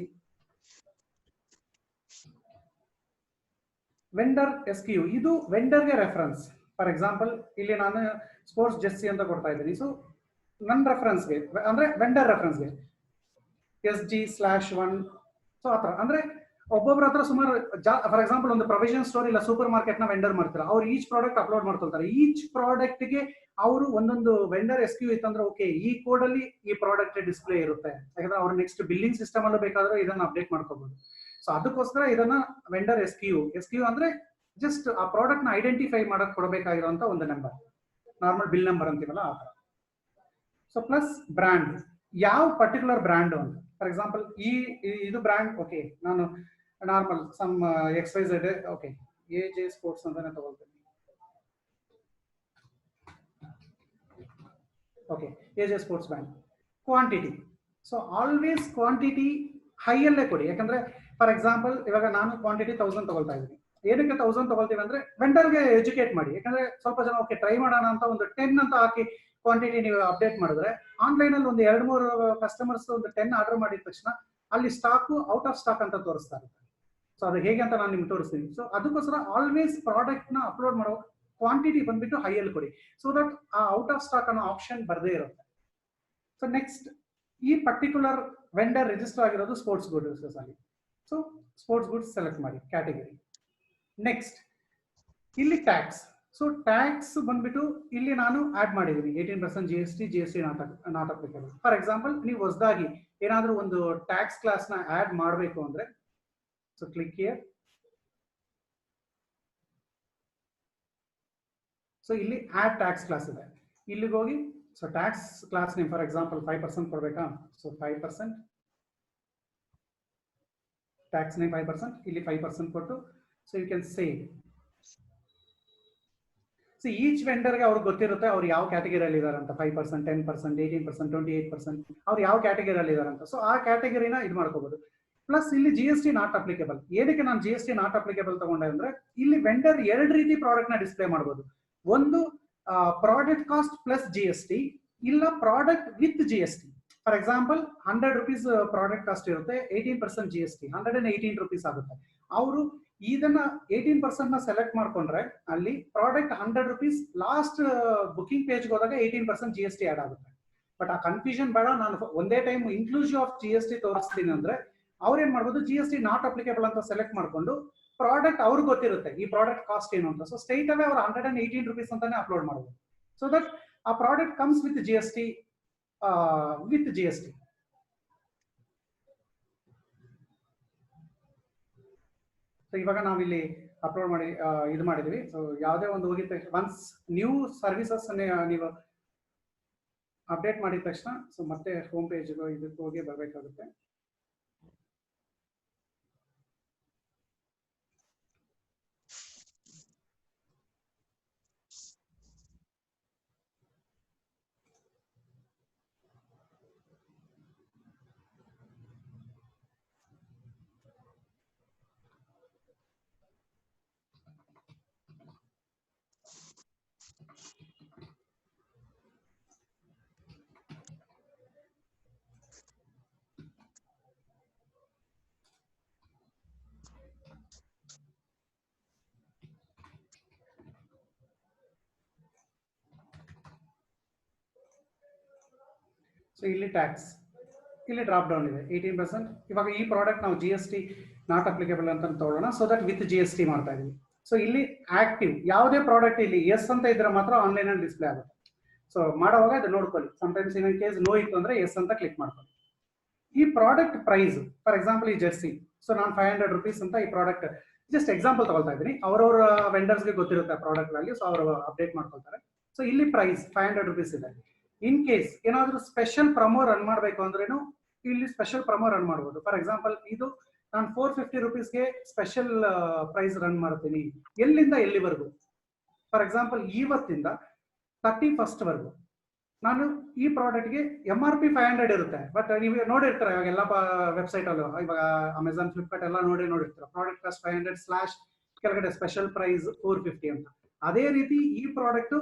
S1: Vendor SKU, ಇದು ವೆಂಡರ್ಗೆ ರೆಫರೆನ್ಸ್. ಫಾರ್ ಎಕ್ಸಾಂಪಲ್ ಇಲ್ಲಿ ನಾನು ಸ್ಪೋರ್ಟ್ಸ್ ಜೆರ್ಸಿ ಅಂತ ಕೊಡ್ತಾ ಇದ್ದೀನಿ. ಸೊ ನನ್ನ ರೆಫರೆನ್ಸ್ಗೆ ಅಂದ್ರೆ ವೆಂಡರ್ ರೆಫರೆನ್ಸ್ಗೆ SG/1. ಸೊ ಆತರ ಅಂದ್ರೆ ಒಬ್ಬೊಬ್ರ ಹತ್ರ ಸುಮಾರು ಫಾರ್ ಎಕ್ಸಾಂಪಲ್ ಒಂದು ಪ್ರೊವಿಷನ್ ಸ್ಟೋರ್ ಇಲ್ಲ ಸೂಪರ್ ಮಾರ್ಕೆಟ್ ನ ವೆಂಡರ್ ಮಾಡ್ತಾರೆ. ಅವ್ರು ಈಚ್ ಪ್ರಾಡಕ್ಟ್ ಅಪ್ಲೋಡ್ ಮಾಡ್ಕೊಳ್ತಾರೆ. ಈಚ್ ಪ್ರಾಡಕ್ಟ್ ಗೆ ಅವರು ಒಂದೊಂದು ವೆಂಡರ್ SKU ಇತ್ತಂದ್ರೆ ಓಕೆ, ಈ ಕೋಡ್ ಅಲ್ಲಿ ಈ ಪ್ರಾಡಕ್ಟ್ ಡಿಸ್ಪ್ಲೇ ಇರುತ್ತೆ. ಯಾಕಂದ್ರೆ ಅವ್ರು ನೆಕ್ಸ್ಟ್ ಬಿಲ್ಲಿಂಗ್ ಸಿಸ್ಟಮ್ ಅಲ್ಲೂ ಬೇಕಾದ್ರೆ ಇದನ್ನ ಅಪ್ಡೇಟ್ ಮಾಡ್ಕೋಬಹುದು. ಸೊ ಅದಕ್ಕೋಸ್ಕರ ಇದನ್ನ ವೆಂಡರ್ SKU ಅಂದ್ರೆ ಜಸ್ಟ್ ಆ ಪ್ರಾಡಕ್ಟ್ ನ ಐಡೆಂಟಿಫೈ ಮಾಡಕ್ ಕೊಡಬೇಕಾಗಿರುವಂತ ಒಂದು ನಂಬರ್, ನಾರ್ಮಲ್ ಬಿಲ್ ನಂಬರ್ ಅಂತೀವಲ್ಲ ಆ ತರ. ಸೊ ಪ್ಲಸ್ ಬ್ರ್ಯಾಂಡ್, ಯಾವ ಪರ್ಟಿಕ್ಯುಲರ್ ಬ್ರ್ಯಾಂಡ್ ಅಂತ. ಫಾರ್ ಎಕ್ಸಾಂಪಲ್ ಇದು ಬ್ರ್ಯಾಂಡ್, ಓಕೆ ನಾನು normal some XYZ, okay AJ sports ಅಂತಾನೆ ತಗೊಳ್ತೀನಿ. Okay AJ sports brand. Quantity, so always quantity high ಅಲ್ಲೇ ಕೊಡಿ. ಯಾಕಂದ್ರೆ ಫಾರ್ ಎಕ್ಸಾಂಪಲ್ ಇವಾಗ ನಾನು ಕ್ವಾಂಟಿಟಿ 1000 ತಗೊಳ್ತಾ ಇದ್ದೀನಿ. ಏನಕ್ಕೆ 1000 ತಗೊಳ್ತೀವಿ ಅಂದ್ರೆ ವೆಂಡರ್ಗೆ ಎಜುಕೇಟ್ ಮಾಡಿ. ಯಾಕಂದ್ರೆ ಸ್ವಲ್ಪ ಜನ ಓಕೆ ಟ್ರೈ ಮಾಡೋಣ ಅಂತ ಒಂದು 10 ಅಂತ ಹಾಕಿ ಕ್ವಾಂಟಿಟಿ ನೀವು ಅಪ್ಡೇಟ್ ಮಾಡಿದ್ರೆ ಆನ್ಲೈನ್ ಅಲ್ಲಿ ಒಂದು 2-3 ಕಸ್ಟಮರ್ಸ್ ಒಂದು 10 ಆರ್ಡರ್ ಮಾಡಿದ ತಕ್ಷಣ ಅಲ್ಲಿ ಸ್ಟಾಕ್ ಔಟ್ ಆಫ್ ಸ್ಟಾಕ್ ಅಂತ ತೋರಿಸ್ತಾ ಇರುತ್ತೆ. ಸೊ ಅದು ಹೇಗೆ ಅಂತ ನಾನು ನಿಮ್ಗೆ ತೋರಿಸ್ತೀನಿ. ಸೊ ಅದಕ್ಕೋಸ್ಕರ ಆಲ್ವೇಸ್ ಪ್ರಾಡಕ್ಟ್ ನ ಅಪ್ಲೋಡ್ ಮಾಡೋ ಕ್ವಾಂಟಿಟಿ ಬಂದ್ಬಿಟ್ಟು ಹೈಯಲ್ಲಿ ಕೊಡಿ, ಸೊ ದಟ್ ಆ ಔಟ್ ಆಫ್ ಸ್ಟಾಕ್ ಅನ್ನೋ ಆಪ್ಷನ್ ಬರದೇ ಇರುತ್ತೆ. ಸೊ ನೆಕ್ಸ್ಟ್, ಈ ಪರ್ಟಿಕ್ಯುಲರ್ ವೆಂಡರ್ ರಿಜಿಸ್ಟರ್ ಆಗಿರೋದು ಸ್ಪೋರ್ಟ್ಸ್ ಗೂಡ್ಸ್ ಅಲ್ಲಿ. ಸೊ ಸ್ಪೋರ್ಟ್ಸ್ ಗೂಡ್ಸ್ ಸೆಲೆಕ್ಟ್ ಮಾಡಿ ಕ್ಯಾಟಗರಿ. ನೆಕ್ಸ್ಟ್ ಇಲ್ಲಿ ಟ್ಯಾಕ್ಸ್. ಸೊ ಟ್ಯಾಕ್ಸ್ ಬಂದ್ಬಿಟ್ಟು ಇಲ್ಲಿ ನಾನು ಆಡ್ ಮಾಡಿದ್ದೀನಿ 18% GST not applicable. For example ನೀವು ಹೊಸದಾಗಿ ಏನಾದರೂ ಒಂದು ಟ್ಯಾಕ್ಸ್ ಕ್ಲಾಸ್ ನ ಆಡ್ ಮಾಡಬೇಕು ಅಂದ್ರೆ, ಸೊ ಕ್ಲಿಕ್ ಹಿಯರ್. ಸೊ ಇಲ್ಲಿ ಆಡ್ ಟ್ಯಾಕ್ಸ್ ಕ್ಲಾಸ್ ಇದೆ, ಇಲ್ಲಿಗೆ ಹೋಗಿ so tax class name for example 5% ಕೊಡ್ಬೇಕಾ? ಸೊ 5% ಟ್ಯಾಕ್ಸ್ ನೇಮ್ 5%, ಇಲ್ಲಿ 5% ಕೊಟ್ಟು so you can save. So each ವೆಂಡರ್ಗೆ ಅವ್ರಿಗೆ ಗೊತ್ತಿರುತ್ತೆ ಅವ್ರು ಯಾವ ಕ್ಯಾಟಗರಿಯಲ್ಲಿ ಇದಾರೆ ಅಂತ. 5%, 10%, 18%, 28% ಅವ್ರು ಯಾವ ಕ್ಯಾಟಗರಿಯಲ್ಲಿ ಇದಾರೆ ಅಂತ. ಸೊ ಆ ಕ್ಯಾಟಗರಿನ ಇದು ಮಾಡ್ಕೋಬಹುದು. ಪ್ಲಸ್ ಇಲ್ಲಿ GST ನಾಟ್ ಅಪ್ಲಿಕೇಬಲ್. ಏನಕ್ಕೆ ನಾನು GST ನಾಟ್ ಅಪ್ಲಿಕೇಬಲ್ ತಗೊಂಡೆ ಅಂದ್ರೆ, ಇಲ್ಲಿ ವೆಂಡರ್ 2 ರೀತಿ ಪ್ರಾಡಕ್ಟ್ ನ ಡಿಸ್ಪ್ಲೇ ಮಾಡಬಹುದು. ಒಂದು ಪ್ರಾಡಕ್ಟ್ ಕಾಸ್ಟ್ ಪ್ಲಸ್ GST, ಇಲ್ಲ product with GST. For example 100 rupees product cost ಇರುತ್ತೆ, 18% GST, 118 rupees ಆಗುತ್ತೆ. ಅವರು ಇದನ್ನ 18% ನ ಸೆಲೆಕ್ಟ್ ಮಾಡ್ಕೊಂಡ್ರೆ ಅಲ್ಲಿ ಪ್ರಾಡಕ್ಟ್ 100 rupees, ಲಾಸ್ಟ್ ಬುಕಿಂಗ್ ಪೇಜ್ಗೆ ಹೋದಾಗ 18% GST ಆಡ್ ಆಗುತ್ತೆ. ಬಟ್ ಆ ಕನ್ಫ್ಯೂಷನ್ ಬೇಡ, ನಾನು ಒಂದೇ ಟೈಮ್ ಇನ್ಕ್ಲೂಸಿವ್ ಆಫ್ GST ತೋರಿಸ್ತೀನಿ ಅಂದ್ರೆ ಅವ್ರೇನ್ ಮಾಡ್ಬೋದು, GST ನಾಟ್ ಅಪ್ಲಿಕೇಬಲ್ ಅಂತ ಸೆಲೆಕ್ಟ್ ಮಾಡ್ಕೊಂಡು ಪ್ರಾಡಕ್ಟ್ ಅವ್ರಿಗೆ ಗೊತ್ತಿರುತ್ತೆ ಈ ಪ್ರಾಡಕ್ಟ್ ಕಾಸ್ಟ್ ಏನು ಅಂತ. ಸೊ ಸ್ಟ್ರೈಟ್ ಅವೇ ಅವ್ರು 118 rupees ಅಂತಾನೆ ಅಪ್ಲೋಡ್ ಮಾಡಬಹುದು. ಸೊ ದಟ್ ಆ product comes with GST. So ಇವಾಗ ನಾವಿಲ್ಲಿ ಅಪ್ಲೋಡ್ ಮಾಡಿ ಇದು ಮಾಡಿದೀವಿ. ಸೊ ಯಾವುದೇ ಒಂದು ಹೋಗಿದ ಒನ್ಸ್ ನ್ಯೂ ಸರ್ವಿಸಸ್ ನೀವು ಅಪ್ಡೇಟ್ ಮಾಡಿದ ತಕ್ಷಣ ಸೊ ಮತ್ತೆ ಹೋಮ್ ಪೇಜ್ ಇದಕ್ಕೆ ಹೋಗಿ ಬರಬೇಕಾಗುತ್ತೆ. ಸೊ ಇಲ್ಲಿ ಟ್ಯಾಕ್ಸ್, ಇಲ್ಲಿ ಡ್ರಾಪ್ ಡೌನ್ ಇದೆ 18%. ಇವಾಗ ಈ ಪ್ರಾಡಕ್ಟ್ ನಾವು GST ನಾಟ್ ಅಪ್ಲಿಕೇಬಲ್ ಅಂತ ತಗೊಳ್ಳೋಣ. ಸೊ ದಟ್ ವಿತ್ GST ಮಾಡ್ತಾ ಇದೀವಿ. ಸೊ ಇಲ್ಲಿ ಆಕ್ಟಿವ್ ಯಾವುದೇ ಪ್ರಾಡಕ್ಟ್ ಇಲ್ಲಿ ಎಸ್ ಅಂತ ಇದ್ರೆ ಮಾತ್ರ ಆನ್ಲೈನ್ ಅಲ್ಲಿ ಡಿಸ್ಪ್ಲೇ ಆಗುತ್ತೆ. ಸೊ ಮಾಡುವಾಗ ಅದು ನೋಡ್ಕೊಳ್ಳಿ. ಸಮಟೈಮ್ಸ್ ಇನ್ ಕೇಸ್ ನೋ ಇತ್ತು ಅಂದ್ರೆ ಎಸ್ ಅಂತ ಕ್ಲಿಕ್ ಮಾಡ್ಕೊಳ್ಳಿ. ಈ ಪ್ರಾಡಕ್ಟ್ ಪ್ರೈಸ್ ಫಾರ್ ಎಕ್ಸಾಂಪಲ್ ಈ ಜರ್ಸಿ, ಸೊ ನಾನು 500 rupees ಅಂತ ಈ ಪ್ರಾಡಕ್ಟ್ ಜಸ್ಟ್ ಎಕ್ಸಾಂಪಲ್ ತಗೊಳ್ತಾ ಇದ್ದೀನಿ. ಅವರವರ ವೆಂಡರ್ಸ್ಗೆ ಗೊತ್ತಿರುತ್ತೆ ಪ್ರಾಡಕ್ಟ್ ವ್ಯಾಲ್ಯೂ, ಸೊ ಅವರು ಅಪ್ಡೇಟ್ ಮಾಡ್ಕೊಳ್ತಾರೆ. ಸೊ ಇಲ್ಲಿ ಪ್ರೈಸ್ 500 rupees ಇದೆ. ಇನ್ ಕೇಸ್ ಏನಾದರೂ ಸ್ಪೆಷಲ್ ಪ್ರಮೋ ರನ್ ಮಾಡಬೇಕು ಅಂದ್ರೇನು ಇಲ್ಲಿ ಸ್ಪೆಷಲ್ ಪ್ರಮೋ ರನ್ ಮಾಡಬಹುದು. ಫಾರ್ ಎಕ್ಸಾಂಪಲ್ ಇದು ನಾನು 450 rupeesಗೆ ಸ್ಪೆಷಲ್ ಪ್ರೈಸ್ ರನ್ ಮಾಡ್ತೀನಿ. ಎಲ್ಲಿಂದ ಎಲ್ಲಿವರೆಗೂ? ಫಾರ್ ಎಕ್ಸಾಂಪಲ್ ಇವತ್ತಿಂದ 31st ವರೆಗೂ ನಾನು ಈ ಪ್ರಾಡಕ್ಟ್ಗೆ MRP 500 ಇರುತ್ತೆ. ಬಟ್ ನೀವು ನೋಡಿರ್ತಾರೆ ಇವಾಗ ಎಲ್ಲ ವೆಬ್ಸೈಟ್ ಅಲ್ಲೂ, ಇವಾಗ ಅಮೆಝಾನ್, ಫ್ಲಿಪ್ಕಾರ್ಟ್ ಎಲ್ಲ ನೋಡಿರ್ತಾರೆ ಪ್ರಾಡಕ್ಟ್ ಕಾಸ್ಟ್ 500 / ಕೆಳಗಡೆ ಸ್ಪೆಷಲ್ ಪ್ರೈಸ್ 450 ಅಂತ. ಅದೇ ರೀತಿ ಈ ಪ್ರಾಡಕ್ಟ್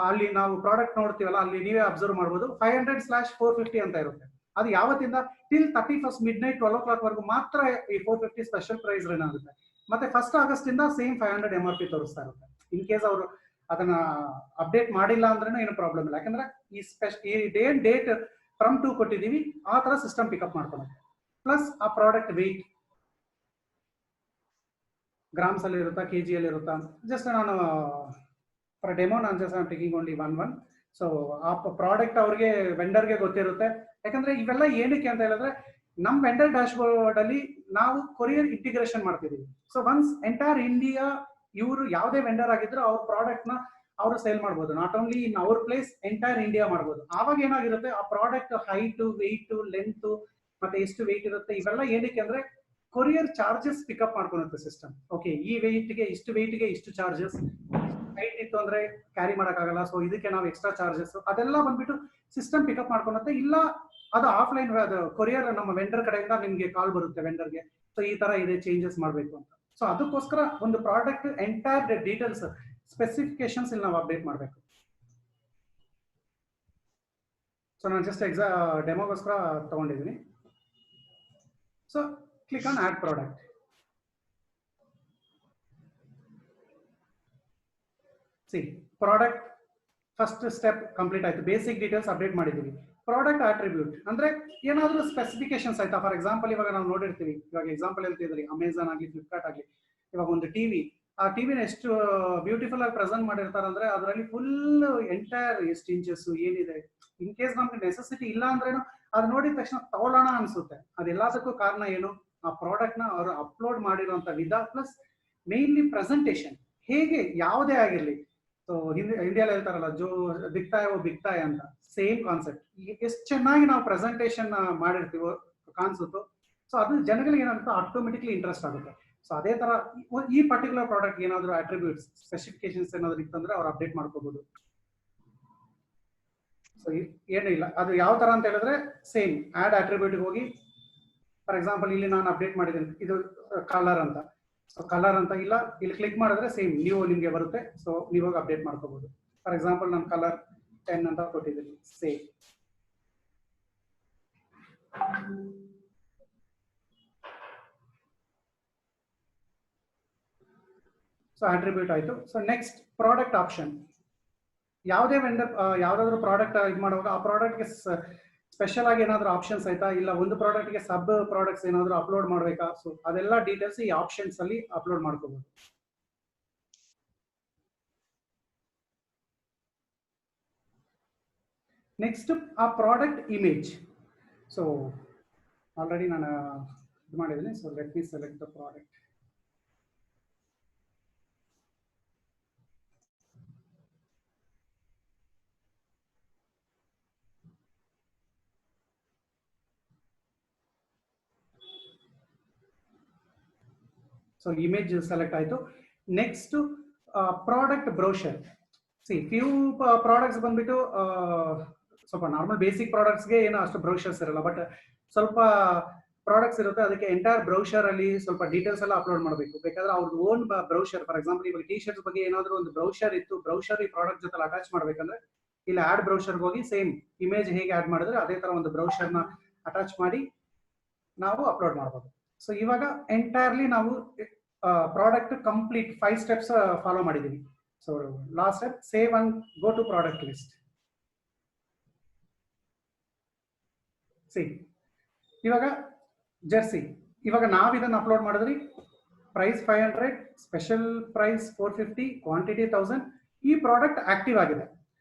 S1: ಅಲ್ಲಿ ನಾವು ಪ್ರಾಡಕ್ಟ್ ನೋಡ್ತೀವಲ್ಲ ಅಲ್ಲಿ ನೀವೇ ಅಬ್ಸರ್ವ್ ಮಾಡ್ಬೋದು 500/450 ಅಂತ ಇರುತ್ತೆ. ಅದು ಯಾವತ್ತಿಂದ ಟಿಲ್ 31st midnight 12 o'clock ವರೆಗೂ ಮಾತ್ರ ಈ 450 ಸ್ಪೆಷಲ್ ಪ್ರೈಸ್ ರನ್ ಆಗುತ್ತೆ. ಮತ್ತೆ 1st August ಇಂದ ಸೇಮ್ 500 MRP ತೋರಿಸ್ತಾ ಇರುತ್ತೆ. ಇನ್ ಕೇಸ್ ಅವರು ಅದನ್ನ ಅಪ್ಡೇಟ್ ಮಾಡಿಲ್ಲ ಅಂದ್ರೆ ಏನು ಪ್ರಾಬ್ಲಮ್ ಇಲ್ಲ. ಯಾಕಂದ್ರೆ ಈ ಡೇಟ್ ಫ್ರಮ್ ಟು ಕೊಟ್ಟಿದೀವಿ, ಆ ತರ ಸಿಸ್ಟಮ್ ಪಿಕಪ್ ಮಾಡ್ಕೊಳುತ್ತೆ. ಪ್ಲಸ್ ಆ ಪ್ರಾಡಕ್ಟ್ ವೆಯ್ಟ್ ಗ್ರಾಮ್ಸ್ ಅಲ್ಲಿ ಇರುತ್ತಾ, KG ಅಲ್ಲಿ ಇರುತ್ತಾ? ಜಸ್ಟ್ ನಾನು ಫಾರ್ ಡೆಮೋ ನಾನು ಜಸ್ಟ್ ಟೇಕಿಂಗ್ ಓನ್ಲಿ 1. ಸೊ ಆ ಪ್ರಾಡಕ್ಟ್ ಅವ್ರಿಗೆ ವೆಂಡರ್ಗೆ ಗೊತ್ತಿರುತ್ತೆ. ಯಾಕಂದ್ರೆ ಇವೆಲ್ಲ ಏನಕ್ಕೆ ಅಂತ ಹೇಳಿದ್ರೆ ನಮ್ಮ ವೆಂಡರ್ ಡ್ಯಾಶ್ ಬೋರ್ಡ್ ಅಲ್ಲಿ ನಾವು ಕೊರಿಯರ್ ಇಂಟಿಗ್ರೇಷನ್ ಮಾಡ್ತಿದೀವಿ. ಸೊ ಒನ್ಸ್ ಎಂಟೈರ್ ಇಂಡಿಯಾ ಇವರು ಯಾವುದೇ ವೆಂಡರ್ ಆಗಿದ್ರು ಅವ್ರ ಪ್ರಾಡಕ್ಟ್ ನ ಅವರು ಸೇಲ್ ಮಾಡ್ಬೋದು. Not only in our place, entire India ಮಾಡ್ಬೋದು. ಆವಾಗ ಏನಾಗಿರುತ್ತೆ ಆ ಪ್ರಾಡಕ್ಟ್ ಹೈಟ್, ವೆಯ್ಟ್, ಲೆಂತ್ ಮತ್ತೆ ಎಷ್ಟು ವೆಯ್ಟ್ ಇರುತ್ತೆ ಇವೆಲ್ಲ ಏನಕ್ಕೆ ಅಂದ್ರೆ ಕೊರಿಯರ್ ಚಾರ್ಜಸ್ ಪಿಕಪ್ ಮಾಡ್ಕೊಳುತ್ತೆ ಸಿಸ್ಟಮ್. ಓಕೆ, ಈ ವೆಯ್ಟ್ಗೆ ಇಷ್ಟು ಚಾರ್ಜಸ್, ಹೈಟ್ ಇತ್ತು ಅಂದ್ರೆ ಕ್ಯಾರಿ ಮಾಡೋಕ್ಕಾಗಲ್ಲ, ಸೊ ಇದಕ್ಕೆ ನಾವು ಎಕ್ಸ್ಟ್ರಾ ಚಾರ್ಜಸ್ ಅದೆಲ್ಲ ಬಂದ್ಬಿಟ್ಟು ಸಿಸ್ಟಮ್ ಪಿಕಪ್ ಮಾಡ್ಕೊಳುತ್ತೆ. ಇಲ್ಲ ಅದು ಆಫ್ಲೈನ್ ಅದು ಕೊರಿಯರ್ ನಮ್ಮ ವೆಂಡರ್ ಕಡೆಯಿಂದ ನಿಮ್ಗೆ ಕಾಲ್ ಬರುತ್ತೆ ವೆಂಡರ್ಗೆ, ಸೊ ಈ ತರ ಇದೆ ಚೇಂಜಸ್ ಮಾಡಬೇಕು ಅಂತ. ಸೊ ಅದಕ್ಕೋಸ್ಕರ ಒಂದು ಪ್ರಾಡಕ್ಟ್ ಎಂಟೈರ್ ಡೀಟೇಲ್ಸ್ ಸ್ಪೆಸಿಫಿಕೇಶನ್ಸ್ ಇಲ್ಲಿ ನಾವು ಅಪ್ಡೇಟ್ ಮಾಡಬೇಕು. ಸೊ ನಾನು ಜಸ್ಟ್ ಡೆಮೋಗೋಸ್ಕರ ತಗೊಂಡಿದ್ದೀನಿ. So click on add product. See product first step complete ಆಯ್ತು. ಬೇಸಿಕ್ ಡೀಟೇಲ್ಸ್ ಅಪ್ಡೇಟ್ ಮಾಡಿದ್ದೀವಿ. ಪ್ರಾಡಕ್ಟ್ ಆಟ್ರಿಬ್ಯೂಟ್ ಅಂದ್ರೆ ಏನಾದರೂ ಸ್ಪೆಸಿಫಿಕೇಶನ್ಸ್ ಆಯ್ತಾ. ಫಾರ್ ಎಕ್ಸಾಂಪಲ್ ಇವಾಗ ನಾವು ನೋಡಿರ್ತೀವಿ, ಇವಾಗ ಎಕ್ಸಾಂಪಲ್ ಹೇಳ್ತಿದ್ರಿ ಅಮೆಝಾನ್ ಆಗಲಿ ಫ್ಲಿಪ್ಕಾರ್ಟ್ ಆಗಲಿ, ಇವಾಗ ಒಂದು ಟಿವಿ, ಆ ಟಿವಿನ ಎಷ್ಟು ಬ್ಯೂಟಿಫುಲ್ ಆಗಿ ಪ್ರೆಸೆಂಟ್ ಮಾಡಿರ್ತಾರೆ ಅಂದ್ರೆ ಅದರಲ್ಲಿ ಫುಲ್ ಎಂಟೈರ್ ಎಷ್ಟು ಇಂಚಸ್ ಏನಿದೆ. ಇನ್ ಕೇಸ್ ನಮ್ಗೆ ನೆಸೆಸಿಟಿ ಇಲ್ಲ ಅಂದ್ರೇನು ಅದು ನೋಡಿದ ತಕ್ಷಣ ತಗೊಳ್ಳೋಣ ಅನ್ಸುತ್ತೆ. ಅದೆಲ್ಲದಕ್ಕೂ ಕಾರಣ ಏನು, ಆ ಪ್ರಾಡಕ್ಟ್ ನ ಅವರು ಅಪ್ಲೋಡ್ ಮಾಡಿರುವಂತ ವಿಧ ಪ್ಲಸ್ ಮೇನ್ಲಿ ಪ್ರೆಸೆಂಟೇಶನ್ ಹೇಗೆ ಯಾವುದೇ ಆಗಿರ್ಲಿ. ಸೊ ಇಂಡಿಯಾದಲ್ಲಿ ಹೇಳ್ತಾರಲ್ಲ ಜೋ ದಿಕ್ತಾಯ ಓ ಬಿಕ್ತಾಯ ಅಂತ, ಸೇಮ್ ಕಾನ್ಸೆಪ್ಟ್. ಎಷ್ಟು ಚೆನ್ನಾಗಿ ನಾವು ಪ್ರೆಸೆಂಟೇಶನ್ ಮಾಡಿರ್ತೀವೋ ಕಾಣಿಸುತ್ತೋ, ಸೊ ಅದು ಜನಗಳಿಗೆ ಏನಾಗುತ್ತೆ ಆಟೋಮೆಟಿಕ್ಲಿ ಇಂಟ್ರೆಸ್ಟ್ ಆಗುತ್ತೆ. ಸೊ ಅದೇ ತರ ಈ ಪರ್ಟಿಕ್ಯುಲರ್ ಪ್ರಾಡಕ್ಟ್ ಏನಾದ್ರು ಅಟ್ರಿಬ್ಯೂಟ್ಸ್ ಸ್ಪೆಸಿಫಿಕೇಶನ್ಸ್ ಏನಾದ್ರು ಇತ್ತಂದ್ರೆ ಅವ್ರು ಅಪ್ಡೇಟ್ ಮಾಡ್ಕೋಬಹುದು. ಸೊ ಏನು ಇಲ್ಲ, ಅದು ಯಾವ ತರ ಅಂತ ಹೇಳಿದ್ರೆ ಸೇಮ್ ಆಡ್ ಅಟ್ರಿಬ್ಯೂಟ್ ಹೋಗಿ ಫಾರ್ ಎಕ್ಸಾಂಪಲ್ ಇಲ್ಲಿ ನಾನು ಅಪ್ಡೇಟ್ ಮಾಡಿದ್ದೀನಿ, ಇದು ಕಲರ್ ಅಂತ. ಸೊ ಕಲರ್ ಅಂತ ಇಲ್ಲ, ಇಲ್ಲಿ ಕ್ಲಿಕ್ ಮಾಡಿದ್ರೆ ಸೇಮ್ ನೀವು ನಿಮ್ಗೆ ಬರುತ್ತೆ. ಸೊ ನೀವಾಗ ಅಪ್ಡೇಟ್ ಮಾಡ್ಕೋಬಹುದು. ಫಾರ್ ಎಕ್ಸಾಂಪಲ್ ನಾನು ಕಲರ್ 10 ಅಂತ ಕೊಟ್ಟಿದ್ದೀನಿ, ಸೇಮ್. ಸೊ ಅಟ್ರಿಬ್ಯೂಟ್ ಆಯ್ತು. So next product option. ಯಾವುದೇ ವೆಂಡರ್ ಯಾವ್ದಾದ್ರು ಪ್ರಾಡಕ್ಟ್ ಇದು ಮಾಡುವಾಗ ಆ ಪ್ರಾಡಕ್ಟ್ಗೆ ಸ್ಪೆಷಲ್ ಆಗಿ ಏನಾದ್ರು ಆಪ್ಷನ್ಸ್ ಆಯ್ತಾ, ಇಲ್ಲ ಒಂದು ಪ್ರಾಡಕ್ಟ್ಗೆ ಸಬ್ ಪ್ರಾಡಕ್ಟ್ಸ್ ಏನಾದ್ರು ಅಪ್ಲೋಡ್ ಮಾಡಬೇಕಾ, ಸೊ ಅದೆಲ್ಲ ಡೀಟೇಲ್ಸ್ ಈ ಆಪ್ಷನ್ಸ್ ಅಲ್ಲಿ ಅಪ್ಲೋಡ್ ಮಾಡ್ಕೋಬಹುದು. ನೆಕ್ಸ್ಟ್ ಆ ಪ್ರಾಡಕ್ಟ್ ಇಮೇಜ್. ಸೊ ಆಲ್ರೆಡಿ ನಾನು ಇದು ಮಾಡಿದ್ದೀನಿ. So let me select the product. So image select ಆಯ್ತು. Next product brochure. See few products ಬಂದ್ಬಿಟ್ಟು ಸ್ವಲ್ಪ ನಾರ್ಮಲ್ ಬೇಸಿಕ್ ಪ್ರಾಡಕ್ಟ್ಸ್ಗೆ ಏನೋ ಅಷ್ಟು ಬ್ರೋಷರ್ಸ್ ಇರಲ್ಲ, ಬಟ್ ಸ್ವಲ್ಪ ಪ್ರಾಡಕ್ಟ್ಸ್ ಇರುತ್ತೆ ಅದಕ್ಕೆ ಎಂಟೈರ್ ಬ್ರೌಷರ್ ಅಲ್ಲಿ ಸ್ವಲ್ಪ ಡೀಟೇಲ್ಸ್ ಎಲ್ಲ ಅಪ್ಲೋಡ್ ಮಾಡಬೇಕು. ಬೇಕಾದ್ರೆ ಅವ್ರದ್ದು ಓನ್ ಬ್ರೌಷರ್, ಫಾರ್ ಎಕ್ಸಾಂಪಲ್ ಇವಾಗ ಟಿ ಶರ್ಟ್ಸ್ ಬಗ್ಗೆ ಏನಾದ್ರು ಒಂದು ಬ್ರೌಷರ್ ಇತ್ತು, ಬ್ರೌಷರ್ ಈ ಪ್ರಾಡಕ್ಟ್ ಜೊತೆ ಅಟ್ಯಾಚ್ ಮಾಡ್ಬೇಕಂದ್ರೆ ಇಲ್ಲಿ ಆಡ್ ಬ್ರೌಷರ್ಗೆ ಹೋಗಿ ಸೇಮ್ ಇಮೇಜ್ ಹೇಗೆ ಆಡ್ ಮಾಡಿದ್ರೆ ಅದೇ ತರ ಒಂದು ಬ್ರೌಷರ್ನ ಅಟ್ಯಾಚ್ ಮಾಡಿ ನಾವು ಅಪ್ಲೋಡ್ ಮಾಡ್ಬೋದು. ಸೊ ಇವಾಗ ಎಂಟೈರ್ಲಿ ನಾವು ಪ್ರಾಡಕ್ಟ್ ಕಂಪ್ಲೀಟ್ 5 ಸ್ಟೆಪ್ಸ್ ಫಾಲೋ ಮಾಡಿದೀವಿ. So last step save and go to product list. See ಇವಾಗ ಜರ್ಸಿ, ಇವಾಗ ನಾವ್ ಇದನ್ನ ಅಪ್ಲೋಡ್ ಮಾಡಿದ್ರಿ, ಪ್ರೈಸ್ 500, ಸ್ಪೆಷಲ್ ಪ್ರೈಸ್ 450, ಕ್ವಾಂಟಿಟಿ 1000. ಈ ಪ್ರಾಡಕ್ಟ್ ಆಕ್ಟಿವ್ ಆಗಿದೆ.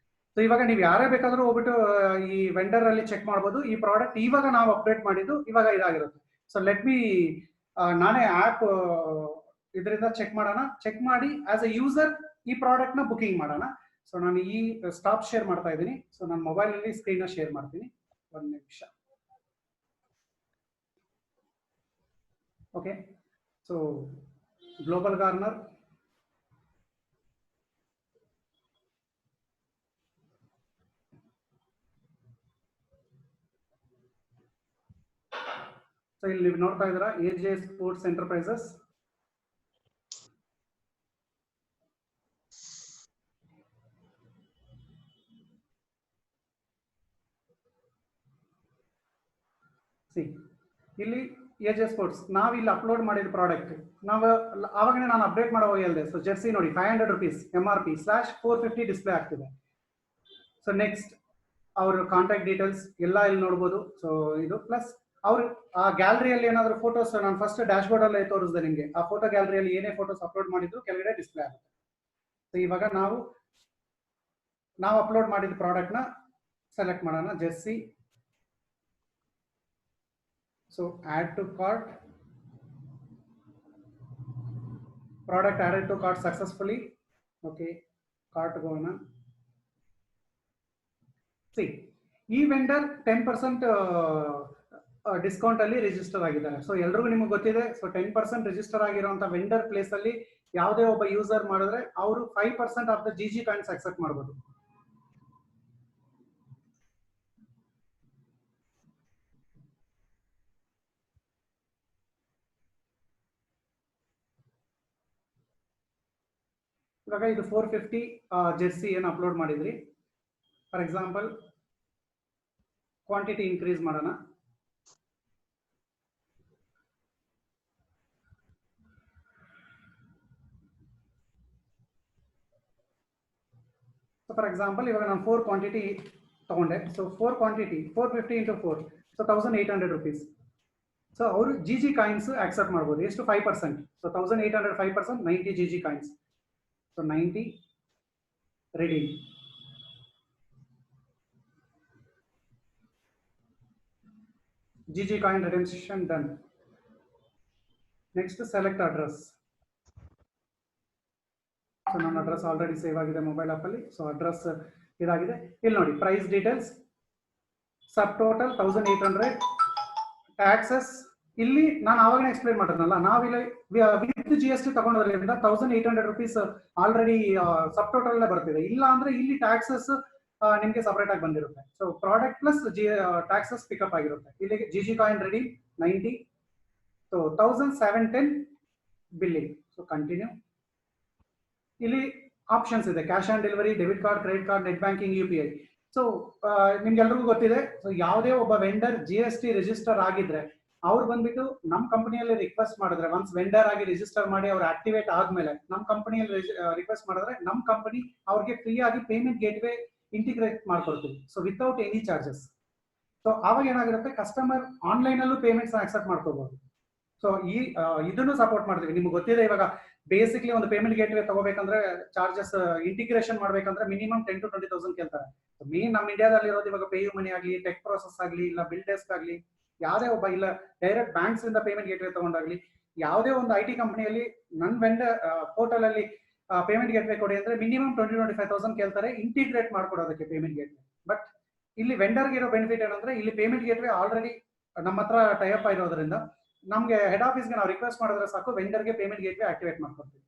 S1: ಸೊ ಇವಾಗ ನೀವು ಯಾರೇ ಬೇಕಾದ್ರೂ ಹೋಗ್ಬಿಟ್ಟು ಈ ವೆಂಡರ್ ಅಲ್ಲಿ ಚೆಕ್ ಮಾಡ್ಬೋದು. ಈ ಪ್ರಾಡಕ್ಟ್ ಇವಾಗ ನಾವು ಅಪ್ಡೇಟ್ ಮಾಡಿದ್ದು ಇವಾಗ ಇದಾಗಿರುತ್ತೆ. ಸೊ ಲೆಟ್ ಮಿ ನಾನೇ ಆಪ್ ಇದರಿಂದ ಚೆಕ್ ಮಾಡೋಣ. ಚೆಕ್ ಮಾಡಿ ಆಸ್ ಎ ಯೂಸರ್ ಈ ಪ್ರಾಡಕ್ಟ್ ನ ಬುಕಿಂಗ್ ಮಾಡೋಣ. ಸೊ ನಾನು ಈ ಸ್ಟಾಪ್ ಶೇರ್ ಮಾಡ್ತಾ ಇದ್ದೀನಿ. ಸೊ ನನ್ನ ಮೊಬೈಲ್ ಅಲ್ಲಿ ಸ್ಕ್ರೀನ್ ನ ಶೇರ್ ಮಾಡ್ತೀನಿ, 1 ನಿಮಿಷ. Okay, so global Garner, so ಇಲ್ಲಿ ನೀವು ನೋಡ್ತಾ ಇದ್ದೀರಾ ಎಜೆ ಸ್ಪೋರ್ಟ್ಸ್ ಎಂಟರ್ಪ್ರೈಸಸ್. ಸಿ ಇಲ್ಲಿ ಎಜೆ ಸ್ಪೋರ್ಟ್ಸ್ ನಾವು ಇಲ್ಲಿ ಅಪ್ಲೋಡ್ ಮಾಡಿದ ಪ್ರಾಡಕ್ಟ್ ನಾವು ಆವಾಗನೇ ನಾನು ಅಪ್ಡೇಟ್ ಮಾಡೋ ಹೇಳಿದೆ. ಸೊ ಜರ್ಸಿ ನೋಡಿ 500 rupees MRP /450 ಡಿಸ್ಪ್ಲೇ ಆಗ್ತಿದೆ. ಸೊ ನೆಕ್ಸ್ಟ್ ಅವ್ರ ಕಾಂಟ್ಯಾಕ್ಟ್ ಡೀಟೇಲ್ಸ್ ಎಲ್ಲ ಇಲ್ಲಿ ನೋಡ್ಬೋದು. ಸೊ ಇದು ಪ್ಲಸ್ ಅವ್ರು ಆ ಗ್ಯಾಲರಿಯಲ್ಲಿ ಏನಾದ್ರು ಫೋಟೋಸ್ ನಾನು ಫಸ್ಟ್ ಡ್ಯಾಶ್ ಬೋರ್ಡ್ ಅಲ್ಲೇ ತೋರಿಸಿದೆ ನಿಮಗೆ. ಆ ಫೋಟೋ ಗ್ಯಾಲರಿಯಲ್ಲಿ ಏನೇ ಫೋಟೋಸ್ ಅಪ್ಲೋಡ್ ಮಾಡಿದ್ರು ಕೆಳಗಡೆ ಡಿಸ್ಪ್ಲೇ ಆಗುತ್ತೆ. ಸೊ ಇವಾಗ ನಾವು ಅಪ್ಲೋಡ್ ಮಾಡಿದ ಪ್ರಾಡಕ್ಟ್ ನ ಸೆಲೆಕ್ಟ್ ಮಾಡೋಣ, jersey. So add to cart, product added to cart successfully. Okay, cart ಹೋಗೋಣ. ಸಿ ಈ ವೆಂಡರ್ 10% ಡಿಸ್ಕೌಂಟ್ ಅಲ್ಲಿ ರಿಜಿಸ್ಟರ್ ಆಗಿದ್ದಾರೆ. ಸೊ ಎಲ್ರಿಗೂ ನಿಮಗೆ ಗೊತ್ತಿದೆ. ಸೊ 10% ರಿಜಿಸ್ಟರ್ ಆಗಿರುವಂತ ವೆಂಡರ್ ಪ್ಲೇಸ್ ಅಲ್ಲಿ ಯಾವುದೇ ಒಬ್ಬ ಯೂಸರ್ ಮಾಡಿದ್ರೆ ಅವರು 5% off the GG coins accept ಮಾಡಬಹುದು. ಇವಾಗ ಇದು 450 ಜೆರ್ಸಿ ಏನು ಅಪ್ಲೋಡ್ ಮಾಡಿದ್ರಿ. ಫಾರ್ ಎಕ್ಸಾಂಪಲ್ ಕ್ವಾಂಟಿಟಿ ಇನ್ಕ್ರೀಸ್ ಮಾಡೋಣ. ಫಾರ್ ಎಕ್ಸಾಂಪಲ್ ಇವಾಗ ನಾನು 4 ಕ್ವಾಂಟಿಟಿ ತಗೊಂಡೆ. So 4 quantity 450 into 4, so 1800 rupees. So ಅವರು GG ಕಾಯಿನ್ಸ್ ಆಕ್ಸೆಪ್ಟ್ ಮಾಡ್ಬೋದು. ಎಷ್ಟು? 5%. So 1800 5%, 90 GG coins. So 90 ready. GG coin redemption done. Next select address. So ನನ್ನ ಅಡ್ರೆಸ್ ಆಲ್ರೆಡಿ ಸೇವ್ ಆಗಿದೆ ಮೊಬೈಲ್ ಆಪ್ ಅಲ್ಲಿ. ಸೊ ಅಡ್ರೆಸ್ ಇದಾಗಿದೆ. ಇಲ್ಲಿ ನೋಡಿ price details, sub total 1800, taxes. ಇಲ್ಲಿ ನಾನು ಆವಾಗಲೇ ಎಕ್ಸ್ಪ್ಲೈನ್ ಮಾಡಿದ್ನಲ್ಲ, ನಾವಿಲ್ಲಿ ವಿತ್ GST ತಗೊಂಡೋದ್ರಿಂದ 1800 rupees ಆಲ್ರೆಡಿ ಸಬ್ ಟೋಟಲ್ ಅಲ್ಲೇ ಬರ್ತಿದೆ. ಇಲ್ಲ ಅಂದ್ರೆ ಇಲ್ಲಿ ಟ್ಯಾಕ್ಸಸ್ ನಿಮ್ಗೆ ಸಪರೇಟ್ ಆಗಿ ಬಂದಿರುತ್ತೆ. So product plus taxes pickup ಆಗಿರುತ್ತೆ. ಇಲ್ಲಿ GG coin ready 90. So 1710 billing. So continue. ಇಲ್ಲಿ ಆಪ್ಷನ್ಸ್ ಇದೆ, cash on delivery, debit card, credit card, net banking, UPI. So ನಿಮ್ಗೆಲ್ರಿಗೂ ಗೊತ್ತಿದೆ. ಸೊ ಯಾವುದೇ ಒಬ್ಬ ವೆಂಡರ್ GST ರಿಜಿಸ್ಟರ್ ಆಗಿದ್ರೆ ಅವ್ರು ಬಂದ್ಬಿಟ್ಟು ನಮ್ಮ ಕಂಪನಿಯಲ್ಲಿ ರಿಕ್ವೆಸ್ಟ್ ಮಾಡಿದ್ರೆ, ಒನ್ಸ್ ವೆಂಡರ್ ಆಗಿ ರಿಜಿಸ್ಟರ್ ಮಾಡಿ ಅವ್ರು ಆಕ್ಟಿವೇಟ್ ಆದ್ಮೇಲೆ ನಮ್ಮ ಕಂಪನಿಯಲ್ಲಿ ರಿಕ್ವೆಸ್ಟ್ ಮಾಡಿದ್ರೆ ನಮ್ಮ ಕಂಪನಿ ಅವ್ರಿಗೆ ಫ್ರೀ ಆಗಿ ಪೇಮೆಂಟ್ ಗೇಟ್ವೇ ಇಂಟಿಗ್ರೇಟ್ ಮಾಡ್ಕೊಡ್ತೀವಿ. So without any charges. So ಆವಾಗ ಏನಾಗಿರುತ್ತೆ, ಕಸ್ಟಮರ್ ಆನ್ಲೈನ್ ಅಲ್ಲೂ ಪೇಮೆಂಟ್ಸ್ ಆಕ್ಸೆಪ್ಟ್ ಮಾಡ್ಕೋಬಹುದು. ಸೊ ಇದನ್ನು ಸಪೋರ್ಟ್ ಮಾಡ್ತೀವಿ. ನಿಮ್ಗೆ ಗೊತ್ತಿದೆ, ಇವಾಗ ಬೇಸಿಕ್ಲಿ ಒಂದು ಪೇಮೆಂಟ್ ಗೇಟ್ವೇ ತಗೋಬೇಕಂದ್ರೆ ಚಾರ್ಜಸ್ ಇಂಟಿಗ್ರೇಷನ್ ಮಾಡ್ಬೇಕಂದ್ರೆ ಮಿನಿಮಮ್ 10 to 20,000 ಕೇಳ್ತಾರೆ. ಮೇನ್ ನಮ್ಮ ಇಂಡಿಯಾದಲ್ಲಿ ಇರೋದು ಇವಾಗ ಪೇಯು ಮನಿ ಆಗಲಿ, ಟೆಕ್ ಪ್ರೋಸೆಸ್ ಆಗಲಿ, ಇಲ್ಲ ಬಿಲ್ ಡೆಸ್ಕ್ ಆಗಲಿ, ಯಾವುದೇ ಒಬ್ಬ ಇಲ್ಲ ಡೈರೆಕ್ಟ್ ಬ್ಯಾಂಕ್ಸ್ ಇಂದ ಪೇಮೆಂಟ್ ಗೇಟ್ವೇ ತಗೊಂಡಾಗ್ಲಿ, ಯಾವುದೇ ಒಂದು IT ಕಂಪನಿಯಲ್ಲಿ ನನ್ನ ವೆಂಡರ್ ಪೋರ್ಟಲ್ ಅಲ್ಲಿ ಪೇಮೆಂಟ್ ಗೇಟ್ವೇ ಕೊಡಿ ಅಂದ್ರೆ ಮಿನಿಮಮ್ 20-25,000 ಕೇಳ್ತಾರೆ ಇಂಟಿಗ್ರೇಟ್ ಮಾಡ್ಕೊಡೋದಕ್ಕೆ ಪೇಮೆಂಟ್ ಗೇಟ್ವೇ. ಬಟ್ ಇಲ್ಲಿ ವೆಂಡರ್ಗೆ ಇರೋ ಬೆನಿಫಿಟ್ ಏನಂದ್ರೆ ಇಲ್ಲಿ ಪೇಮೆಂಟ್ ಗೇಟ್ವೇ ಆಲ್ರೆಡಿ ನಮ್ಮ ಹತ್ರ ಟೈಅಪ್ ಆಗಿರೋದ್ರಿಂದ ನಮಗೆ ಹೆಡ್ ಆಫೀಸ್ಗೆ ನಾವು ರಿಕ್ವೆಸ್ಟ್ ಮಾಡಿದ್ರೆ ಸಾಕು, ವೆಂಡರ್ಗೆ ಪೇಮೆಂಟ್ ಗೇಟ್ವೇ ಆಕ್ಟಿವೇಟ್ ಮಾಡ್ಕೊಡ್ತೀವಿ.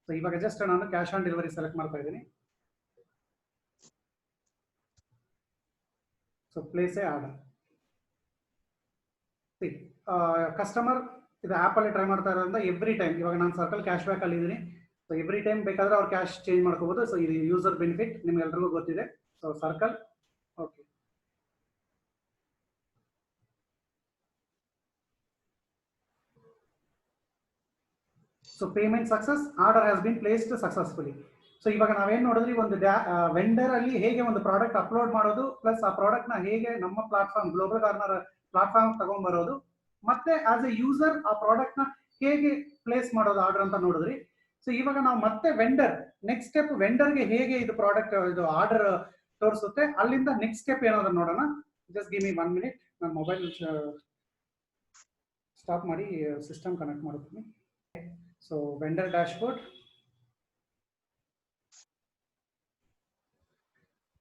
S1: ಸೊ ಇವಾಗ ಜಸ್ಟ್ ನಾನು ಕ್ಯಾಶ್ ಆನ್ ಡೆಲಿವರಿ ಸೆಲೆಕ್ಟ್ ಮಾಡ್ತಾ ಇದ್ದೀನಿ. So place A order. Customer ಇದು ಆಪ್ ಅಲ್ಲಿ ಟ್ರೈ ಮಾಡ್ತಾ ಇರೋದ್ರಿಂದ ಎವ್ರಿ ಟೈಮ್, ಇವಾಗ ನಾನು ಸರ್ಕಲ್ ಕ್ಯಾಶ್ ಬ್ಯಾಕ್ ಅಲ್ಲಿ ಇದ್ದೀನಿ. ಸೊ ಎವ್ರಿ ಟೈಮ್ ಬೇಕಾದ್ರೆ ಅವ್ರು ಕ್ಯಾಶ್ ಚೇಂಜ್ ಮಾಡ್ಕೋಬಹುದು. ಸೊ ಇದು ಯೂಸರ್ ಬೆನಿಫಿಟ್ ನಿಮ್ಗೆಲ್ರಿಗೂ ಗೊತ್ತಿದೆ. So circle okay. So payment success, order has been placed successfully. So ಇವಾಗ ನಾವೇನ್ ನೋಡಿದ್ರಿ, ಒಂದು ವೆಂಡರ್ ಅಲ್ಲಿ ಹೇಗೆ ಒಂದು ಪ್ರಾಡಕ್ಟ್ ಅಪ್ಲೋಡ್ ಮಾಡೋದು, ಪ್ಲಸ್ ಆ ಪ್ರಾಡಕ್ಟ್ ನ ಹೇಗೆ ನಮ್ಮ ಪ್ಲಾಟ್ಫಾರ್ಮ್ ಗ್ಲೋಬಲ್ ಕಾರ್ನರ್ ಪ್ಲಾಟ್ಫಾರ್ಮ್ ತಗೊಂಡ್ಬರೋದು, ಮತ್ತೆ ಆಸ್ ಎ ಯೂಸರ್ ಆ ಪ್ರಾಡಕ್ಟ್ ನ ಹೇಗೆ ಪ್ಲೇಸ್ ಮಾಡೋದು ಆರ್ಡರ್ ಅಂತ ನೋಡಿದ್ರಿ. ಸೊ ಇವಾಗ ನಾವು ಮತ್ತೆ ವೆಂಡರ್ ನೆಕ್ಸ್ಟ್ ಸ್ಟೆಪ್, ವೆಂಡರ್ಗೆ ಹೇಗೆ ಇದು ಪ್ರಾಡಕ್ಟ್ ಇದು ಆರ್ಡರ್ ತೋರಿಸುತ್ತೆ, ಅಲ್ಲಿಂದ ನೆಕ್ಸ್ಟ್ ಸ್ಟೆಪ್ ಏನಾದ್ರು ನೋಡೋಣ. Just give me 1 minute. ನಾನು ಮೊಬೈಲ್ ಸ್ಟಾಪ್ ಮಾಡಿ ಸಿಸ್ಟಮ್ ಕನೆಕ್ಟ್ ಮಾಡ್ತೀನಿ. ಸೊ ವೆಂಡರ್ ಡ್ಯಾಶ್ಬೋರ್ಡ್,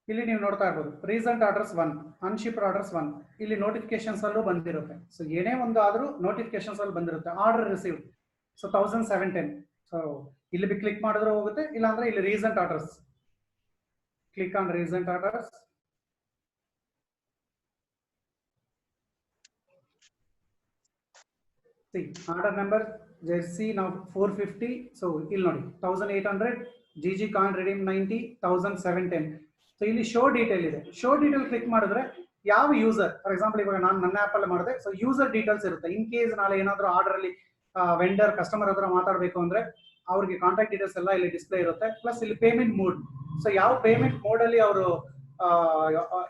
S1: ಇಲ್ಲಿ ನೀವು ನೋಡ್ತಾ ಇರ್ಬೋದು ರೀಸೆಂಟ್ ಆರ್ಡರ್ಸ್ 1, ಅನ್ಶಿಪ್ಡ್ ಆರ್ಡರ್ಸ್ 1, ಇಲ್ಲಿ ನೋಟಿಫಿಕೇಶನ್ಸ್ ಅಲ್ಲೂ ಬಂದಿರುತ್ತೆ. ಸೊ ಏನೇ ಒಂದು ಆದ್ರೂ ನೋಟಿಫಿಕೇಶನ್ಸ್ ಅಲ್ಲಿ ಬಂದಿರುತ್ತೆ. Order receive, so 1710. ಸೊ ಇಲ್ಲಿ ಬಿ ಕ್ಲಿಕ್ ಮಾಡಿದ್ರೆ ಹೋಗುತ್ತೆ, ಇಲ್ಲ ಅಂದ್ರೆ ಇಲ್ಲಿ recent orders, click on recent orders. Order number Jersey ನಾವು 450. ಸೊ ಇಲ್ಲಿ ನೋಡಿ 1800, GG ಕಾಯಿನ್ ರೆಡೀಮ್ 90, 1710. ಸೊ ಇಲ್ಲಿ ಶೋ ಡೀಟೇಲ್ ಇದೆ. ಶೋ ಡೀಟೇಲ್ ಕ್ಲಿಕ್ ಮಾಡಿದ್ರೆ ಯಾವ ಯೂಸರ್, ಫಾರ್ ಎಕ್ಸಾಂಪಲ್ ಇವಾಗ ನಾನು ನನ್ನ ಆಪ್ ಅಲ್ಲಿ ಮಾಡಿದೆ. ಸೊ ಯೂಸರ್ ಡೀಟೇಲ್ಸ್ ಇರುತ್ತೆ. ಇನ್ ಕೇಸ್ ನಾಳೆ ಏನಾದ್ರು ಆರ್ಡರ್ ಅಲ್ಲಿ ವೆಂಡರ್ ಕಸ್ಟಮರ್ ಹತ್ರ ಮಾತಾಡಬೇಕು ಅಂದ್ರೆ ಅವ್ರಿಗೆ ಕಾಂಟ್ಯಾಕ್ಟ್ ಡೀಟೇಲ್ಸ್ ಎಲ್ಲ ಇಲ್ಲಿ ಡಿಸ್ಪ್ಲೇ ಇರುತ್ತೆ. ಪ್ಲಸ್ ಇಲ್ಲಿ ಪೇಮೆಂಟ್ ಮೋಡ್, ಸೊ ಯಾವ ಪೇಮೆಂಟ್ ಮೋಡ್ ಅಲ್ಲಿ ಅವರು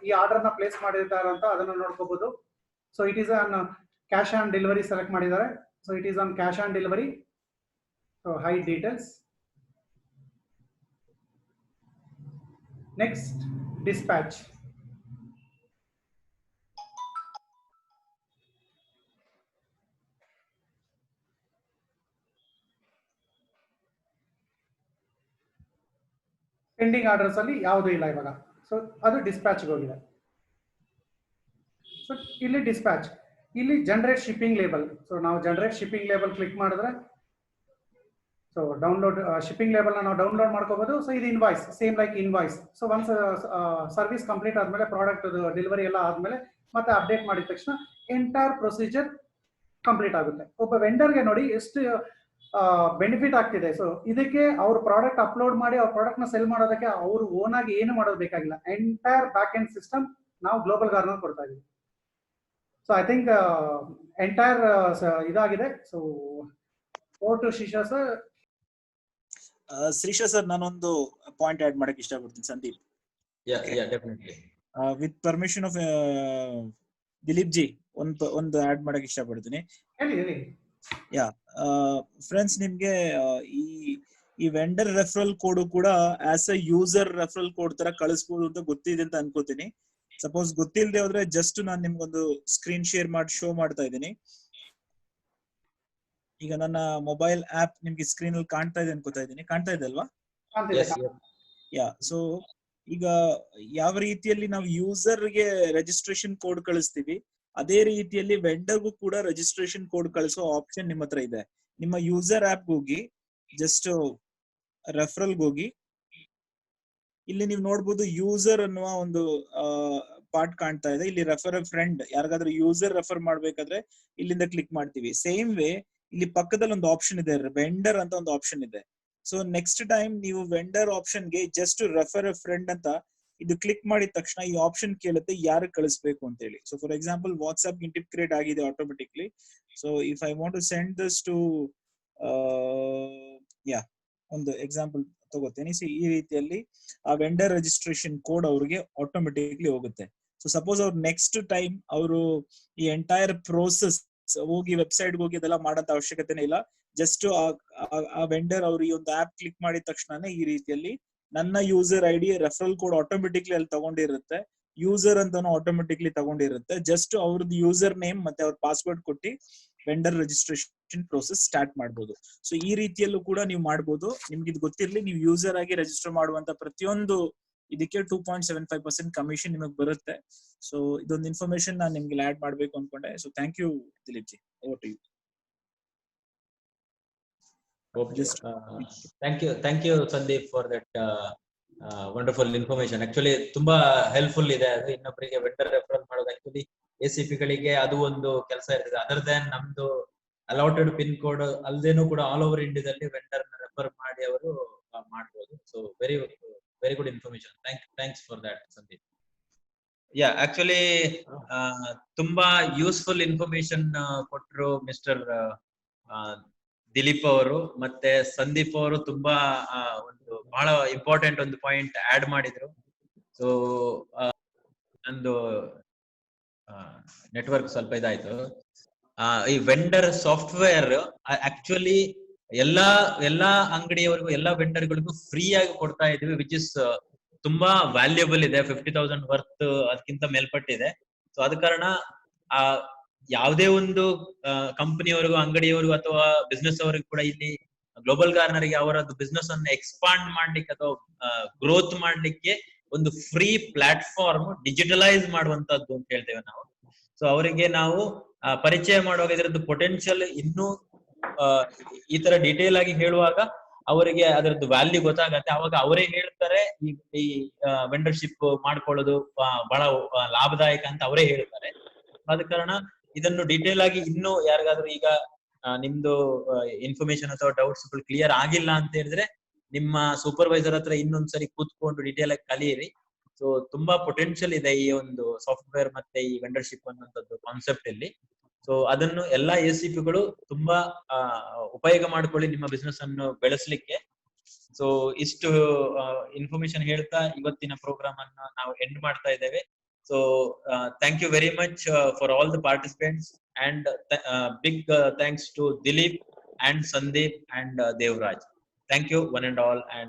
S1: ಈ ಆರ್ಡರ್ ನ ಪ್ಲೇಸ್ ಮಾಡಿರ್ತಾರೆ ಅಂತ ಅದನ್ನ ನೋಡ್ಕೋಬಹುದು. So it is on cash on delivery select ಮಾಡಿದ್ದಾರೆ. So it is on cash on delivery. So hide details. Next dispatch. Pending orders ಅಲ್ಲಿ ಯಾವುದೂ ಇಲ್ಲ ಇವಾಗ. ಸೊ ಅದು ಡಿಸ್ಪ್ಯಾಚ್ಗೆ ಹೋಗಿದೆ. ಸೊ ಇಲ್ಲಿ ಡಿಸ್ಪ್ಯಾಚ್, ಇಲ್ಲಿ ಜನರೇಟ್ ಶಿಪ್ಪಿಂಗ್ ಲೇಬಲ್. ಸೊ ನಾವು ಜನರೇಟ್ ಶಿಪ್ಪಿಂಗ್ ಲೇಬಲ್ ಕ್ಲಿಕ್ ಮಾಡಿದ್ರೆ ಸೊ ಡೌನ್ಲೋಡ್ ಶಿಪ್ಪಿಂಗ್ ಲೇಬಲ್ ನಾವು ಡೌನ್ಲೋಡ್ ಮಾಡ್ಕೋಬಹುದು. ಸೊ ಇದು invoice, same like invoice. So once service complete ಆದ್ಮೇಲೆ, ಪ್ರಾಡಕ್ಟ್ ಡೆಲಿವರಿ ಎಲ್ಲ ಆದ್ಮೇಲೆ ಮತ್ತೆ ಅಪ್ಡೇಟ್ ಮಾಡಿದ ತಕ್ಷಣ ಎಂಟೈರ್ ಪ್ರೊಸೀಜರ್ ಕಂಪ್ಲೀಟ್ ಆಗುತ್ತೆ. ಒಬ್ಬ ವೆಂಡರ್ಗೆ ನೋಡಿ ಎಷ್ಟು ಬೆನಿಫಿಟ್ ಆಗ್ತಿದೆ. ಸೊ ಇದಕ್ಕೆ ಅವ್ರ ಪ್ರಾಡಕ್ಟ್ ಅಪ್ಲೋಡ್ ಮಾಡಿ ಅವ್ರ ಪ್ರಾಡಕ್ಟ್ ನ ಸೆಲ್ ಮಾಡೋದಕ್ಕೆ ಅವರು ಓನ್ ಆಗಿ ಏನು ಮಾಡೋದು ಬೇಕಾಗಿಲ್ಲ. ಎಂಟೈರ್ ಬ್ಯಾಕ್ ಎಂಡ್ ಸಿಸ್ಟಮ್ ನಾವು ಗ್ಲೋಬಲ್ ಗಾರ್ನರ್ ಕೊಡ್ತಾ ಇದೀವಿ. ಸೊ ಐ ಥಿಂಕ್ ಎಂಟೈರ್ ಇದಾಗಿದೆ. So over to Shreesha sir.
S3: Shreesha sir, ನಾನೊಂದು ಪಾಯಿಂಟ್ ಆಡ್ ಮಾಡಕ್ ಇಷ್ಟಪಡ್ತೀನಿ Sandeep.
S2: Definitely
S3: with permission of Dilip ji ಒಂದು ಆಡ್ ಮಾಡಕ್ ಇಷ್ಟಪಡ್ತೀನಿ. ಯಾ ಫ್ರೆಂಡ್ಸ್, ನಿಮ್ಗೆ ಈ ವೆಂಡರ್ ರೆಫರಲ್ ಕೋಡ್ ಕೂಡ as a user referral code ತರ ಕಳಿಸಬಹುದು ಅಂತ ಗೊತ್ತಿದೆ ಅಂತ ಅನ್ಕೋತೀನಿ. ಸಪೋಸ್ ಗೊತ್ತಿಲ್ಲದೆ ಹೋದ್ರೆ ಜಸ್ಟ್ ನಾನು ನಿಮ್ಗೊಂದು ಸ್ಕ್ರೀನ್ ಶೇರ್ ಮಾಡಿ ಶೋ ಮಾಡ್ತಾ ಇದ್ದೀನಿ. ಈಗ ನನ್ನ ಮೊಬೈಲ್ ಆಪ್ ನಿಮ್ಗೆ ಸ್ಕ್ರೀನ್ ಅಲ್ಲಿ ಕಾಣ್ತಾ ಇದೆ ಅನ್ಕೋತಾ ಇದ್ದೀನಿ. ಕಾಣ್ತಾ ಇದೆ ಅಲ್ವಾ? ಯಾ, ಸೊ ಈಗ ಯಾವ ರೀತಿಯಲ್ಲಿ ನಾವು ಯೂಸರ್ ಗೆ ರಿಜಿಸ್ಟ್ರೇಷನ್ ಕೋಡ್ ಕಳಿಸ್ತೀವಿ, ಅದೇ ರೀತಿಯಲ್ಲಿ ವೆಂಡರ್ಗೂ ಕೂಡ ರಿಜಿಸ್ಟ್ರೇಷನ್ ಕೋಡ್ ಕಳಿಸೋ ಆಪ್ಷನ್ ನಿಮ್ಮ ಹತ್ರ ಇದೆ. ನಿಮ್ಮ ಯೂಸರ್ ಆಪ್ ಹೋಗಿ ಜಸ್ಟ್ ರೆಫರಲ್ ಹೋಗಿ ಇಲ್ಲಿ ನೀವು ನೋಡ್ಬೋದು ಯೂಸರ್ ಅನ್ನುವ ಒಂದು ಪಾರ್ಟ್ ಕಾಣ್ತಾ ಇದೆ. ಇಲ್ಲಿ ರೆಫರ್ ಎ ಫ್ರೆಂಡ್, ಯಾರಿಗಾದ್ರೂ ಯೂಸರ್ ರೆಫರ್ ಮಾಡ್ಬೇಕಾದ್ರೆ ಇಲ್ಲಿಂದ ಕ್ಲಿಕ್ ಮಾಡ್ತೀವಿ. ಸೇಮ್ ವೇ ಇಲ್ಲಿ ಪಕ್ಕದಲ್ಲಿ ಒಂದು ಆಪ್ಷನ್ ಇದೆ, ವೆಂಡರ್ ಅಂತ ಒಂದು ಆಪ್ಷನ್ ಇದೆ. ಸೊ ನೆಕ್ಸ್ಟ್ ಟೈಮ್ ನೀವು ವೆಂಡರ್ ಆಪ್ಷನ್ ಗೆ ಜಸ್ಟ್ ರೆಫರ್ ಎ ಫ್ರೆಂಡ್ ಅಂತ ಇದು ಕ್ಲಿಕ್ ಮಾಡಿದ ತಕ್ಷಣ ಈ ಆಪ್ಷನ್ ಕೇಳುತ್ತೆ ಯಾರು ಕಳಿಸ್ಬೇಕು ಅಂತ ಹೇಳಿ. So for example WhatsApp integrate ಆಗಿದೆ automatically. So if I want to send this to ಒಂದು ಎಕ್ಸಾಂಪಲ್ ತಗೋತೀನಿ. ಈ ರೀತಿಯಲ್ಲಿ ಆ ವೆಂಡರ್ ರಿಜಿಸ್ಟ್ರೇಷನ್ ಕೋಡ್ ಅವ್ರಿಗೆ ಆಟೋಮೆಟಿಕ್ಲಿ ಹೋಗುತ್ತೆ. ಸೊ ಸಪೋಸ್ ಅವ್ರು ನೆಕ್ಸ್ಟ್ ಟೈಮ್ ಅವರು ಈ ಎಂಟೈರ್ ಪ್ರೋಸೆಸ್ ಹೋಗಿ ವೆಬ್ಸೈಟ್ ಹೋಗಿ ಅದೆಲ್ಲ ಮಾಡಂತ ಅವಶ್ಯಕತೆನೇ ಇಲ್ಲ. ಜಸ್ಟ್ ಆ ವೆಂಡರ್ ಅವ್ರು ಈ ಒಂದು ಆಪ್ ಕ್ಲಿಕ್ ಮಾಡಿದ ತಕ್ಷಣನೇ ಈ ರೀತಿಯಲ್ಲಿ ನನ್ನ user ID referral code automatically ಅಲ್ಲಿ ತಗೊಂಡಿರುತ್ತೆ, ಯೂಸರ್ ಅಂತಾನು ಆಟೋಮೆಟಿಕ್ಲಿ ತಗೊಂಡಿರುತ್ತೆ. ಜಸ್ಟ್ ಅವ್ರದ್ದು ಯೂಸರ್ ನೇಮ್ ಮತ್ತೆ ಅವ್ರ ಪಾಸ್ವರ್ಡ್ ಕೊಟ್ಟು ವೆಂಡರ್ ರಿಜಿಸ್ಟ್ರೇಷನ್ ಪ್ರೋಸೆಸ್ ಸ್ಟಾರ್ಟ್ ಮಾಡ್ಬೋದು. ಸೊ ಈ ರೀತಿಯಲ್ಲೂ ಕೂಡ ನೀವು ಮಾಡ್ಬೋದು. ನಿಮ್ಗೆ ಇದು ಗೊತ್ತಿರ್ಲಿ, ನೀವು ಯೂಸರ್ ಆಗಿ ರಿಜಿಸ್ಟರ್ ಮಾಡುವಂತ ಪ್ರತಿಯೊಂದು ಇದಕ್ಕೆ 2.75% ಕಮಿಷನ್ ನಿಮಗೆ ಬರುತ್ತೆ. ಸೊ ಇದೊಂದು ಇನ್ಫಾರ್ಮೇಶನ್ ನಾನು ನಿಮ್ಗೆ ಆಡ್ ಮಾಡ್ಬೇಕು ಅನ್ಕೊಂಡೆ. So thank you Dilip ji, over to you.
S2: Thank you Sandeep for that wonderful information. Actually ತುಂಬಾ ಹೆಲ್ಪ್ಫುಲ್ ಇದೆ. ಅದು ಇನ್ನೊಬ್ಬರಿಗೆ ವೆಂಡರ್ ರೆಫರಲ್ ಮಾಡೋದು ಆಕ್ಚುಲಿ ACP ಗಳಿಗೆ ಅದು ಒಂದು ಕೆಲಸ ಇರ್ತದೆ. ಅದರ್ ದನ್ ನಮ್ದು ಅಲಾಟೆಡ್ ಪಿನ್ ಕೋಡ್ ಅಲ್ದೇನೂ ಕೂಡ ಆಲ್ ಓವರ್ ಇಂಡಿಯಾದಲ್ಲಿ ವೆಂಡರ್ ರೆಫರ್ ಮಾಡಿ ಅವರು ಮಾಡಬಹುದು. So very good information. Thanks for that Sandeep. Actually ತುಂಬಾ ಯೂಸ್ಫುಲ್ ಇನ್ಫಾರ್ಮೇಶನ್ ಕೊಟ್ಟರು ಮಿಸ್ಟರ್ ದಿಲೀಪ್ ಅವರು ಮತ್ತೆ ಸಂದೀಪ್ ಅವರು. ತುಂಬಾ ಒಂದು ಬಹಳ ಇಂಪಾರ್ಟೆಂಟ್ ಒಂದು ಪಾಯಿಂಟ್ ಆಡ್ ಮಾಡಿದ್ರು. ಸೊ ನಂದು ನೆಟ್ವರ್ಕ್ ಸ್ವಲ್ಪ ಇದಾಯ್ತು. ಈ ವೆಂಡರ್ ಸಾಫ್ಟ್ವೇರ್ ಆಕ್ಚುಲಿ ಎಲ್ಲಾ ಅಂಗಡಿಯವರಿಗೂ ಎಲ್ಲಾ ವೆಂಡರ್ಗಳಿಗೂ ಫ್ರೀ ಆಗಿ ಕೊಡ್ತಾ ಇದೀವಿ, ವಿಚ್ ಇಸ್ ತುಂಬಾ ವ್ಯಾಲ್ಯೂಬಲ್ ಇದೆ. 50,000 ವರ್ತ್ ಅದಕ್ಕಿಂತ ಮೇಲ್ಪಟ್ಟಿದೆ. ಸೊ ಅದ ಕಾರಣ ಯಾವುದೇ ಒಂದು ಕಂಪನಿಯವರಿಗೂ ಅಂಗಡಿಯವರಿಗೂ ಅಥವಾ ಬಿಸ್ನೆಸ್ ಅವರಿಗೂ ಕೂಡ ಇಲ್ಲಿ ಗ್ಲೋಬಲ್ ಗಾರ್ನರ್ ಗೆ ಅವರದ್ದು ಬಿಸ್ನೆಸ್ ಅನ್ನು ಎಕ್ಸ್ಪಾಂಡ್ ಮಾಡ್ಲಿಕ್ಕೆ ಅಥವಾ ಗ್ರೋತ್ ಮಾಡ್ಲಿಕ್ಕೆ ಒಂದು ಫ್ರೀ ಪ್ಲಾಟ್ಫಾರ್ಮ್ ಡಿಜಿಟಲೈಸ್ ಮಾಡುವಂತದ್ದು ಅಂತ ಹೇಳ್ತೇವೆ ನಾವು. ಸೊ ಅವರಿಗೆ ನಾವು ಪರಿಚಯ ಮಾಡುವಾಗ ಇದರದ್ದು ಪೊಟೆನ್ಶಿಯಲ್ ಇನ್ನೂ ಈ ತರ ಡೀಟೇಲ್ ಆಗಿ ಹೇಳುವಾಗ ಅವರಿಗೆ ಅದರದ್ದು ವ್ಯಾಲ್ಯೂ ಗೊತ್ತಾಗತ್ತೆ. ಅವಾಗ ಅವರೇ ಹೇಳ್ತಾರೆ ಈ ವೆಂಡರ್ಶಿಪ್ ಮಾಡ್ಕೊಳ್ಳೋದು ಬಹಳ ಲಾಭದಾಯಕ ಅಂತ ಅವರೇ ಹೇಳ್ತಾರೆ. ಆದ ಕಾರಣ ಇದನ್ನು ಡೀಟೇಲ್ ಆಗಿ ಇನ್ನೂ ಯಾರಿಗಾದ್ರೂ ಈಗ ನಿಮ್ದು ಇನ್ಫಾರ್ಮೇಶನ್ ಅಥವಾ ಡೌಟ್ಸ್ ಕ್ಲಿಯರ್ ಆಗಿಲ್ಲ ಅಂತ ಹೇಳಿದ್ರೆ ನಿಮ್ಮ ಸೂಪರ್ವೈಸರ್ ಹತ್ರ ಇನ್ನೊಂದ್ಸರಿ ಕೂತ್ಕೊಂಡು ಡೀಟೇಲ್ ಆಗಿ ಕಲಿಯಿರಿ. ಸೊ ತುಂಬಾ ಪೊಟೆನ್ಶಿಯಲ್ ಇದೆ ಈ ಒಂದು ಸಾಫ್ಟ್ವೇರ್ ಮತ್ತೆ ಈ ವೆಂಡರ್ಶಿಪ್ ಅನ್ನುವಂಥದ್ದು ಕಾನ್ಸೆಪ್ಟ್ ಅಲ್ಲಿ. ಸೊ ಅದನ್ನು ಎಲ್ಲಾ ACPಗಳು ತುಂಬಾ ಉಪಯೋಗ ಮಾಡ್ಕೊಳ್ಳಿ ನಿಮ್ಮ ಬಿಸ್ನೆಸ್ ಅನ್ನು ಬೆಳೆಸಲಿಕ್ಕೆ. ಸೊ ಇಷ್ಟು ಇನ್ಫಾರ್ಮೇಶನ್ ಹೇಳ್ತಾ ಇವತ್ತಿನ ಪ್ರೋಗ್ರಾಮ್ ಅನ್ನು ನಾವು ಎಂಡ್ ಮಾಡ್ತಾ ಇದ್ದೇವೆ. So thank you very much for all the participants, and big thanks to Dilip and Sandeep and Devraj. Thank you one and all. And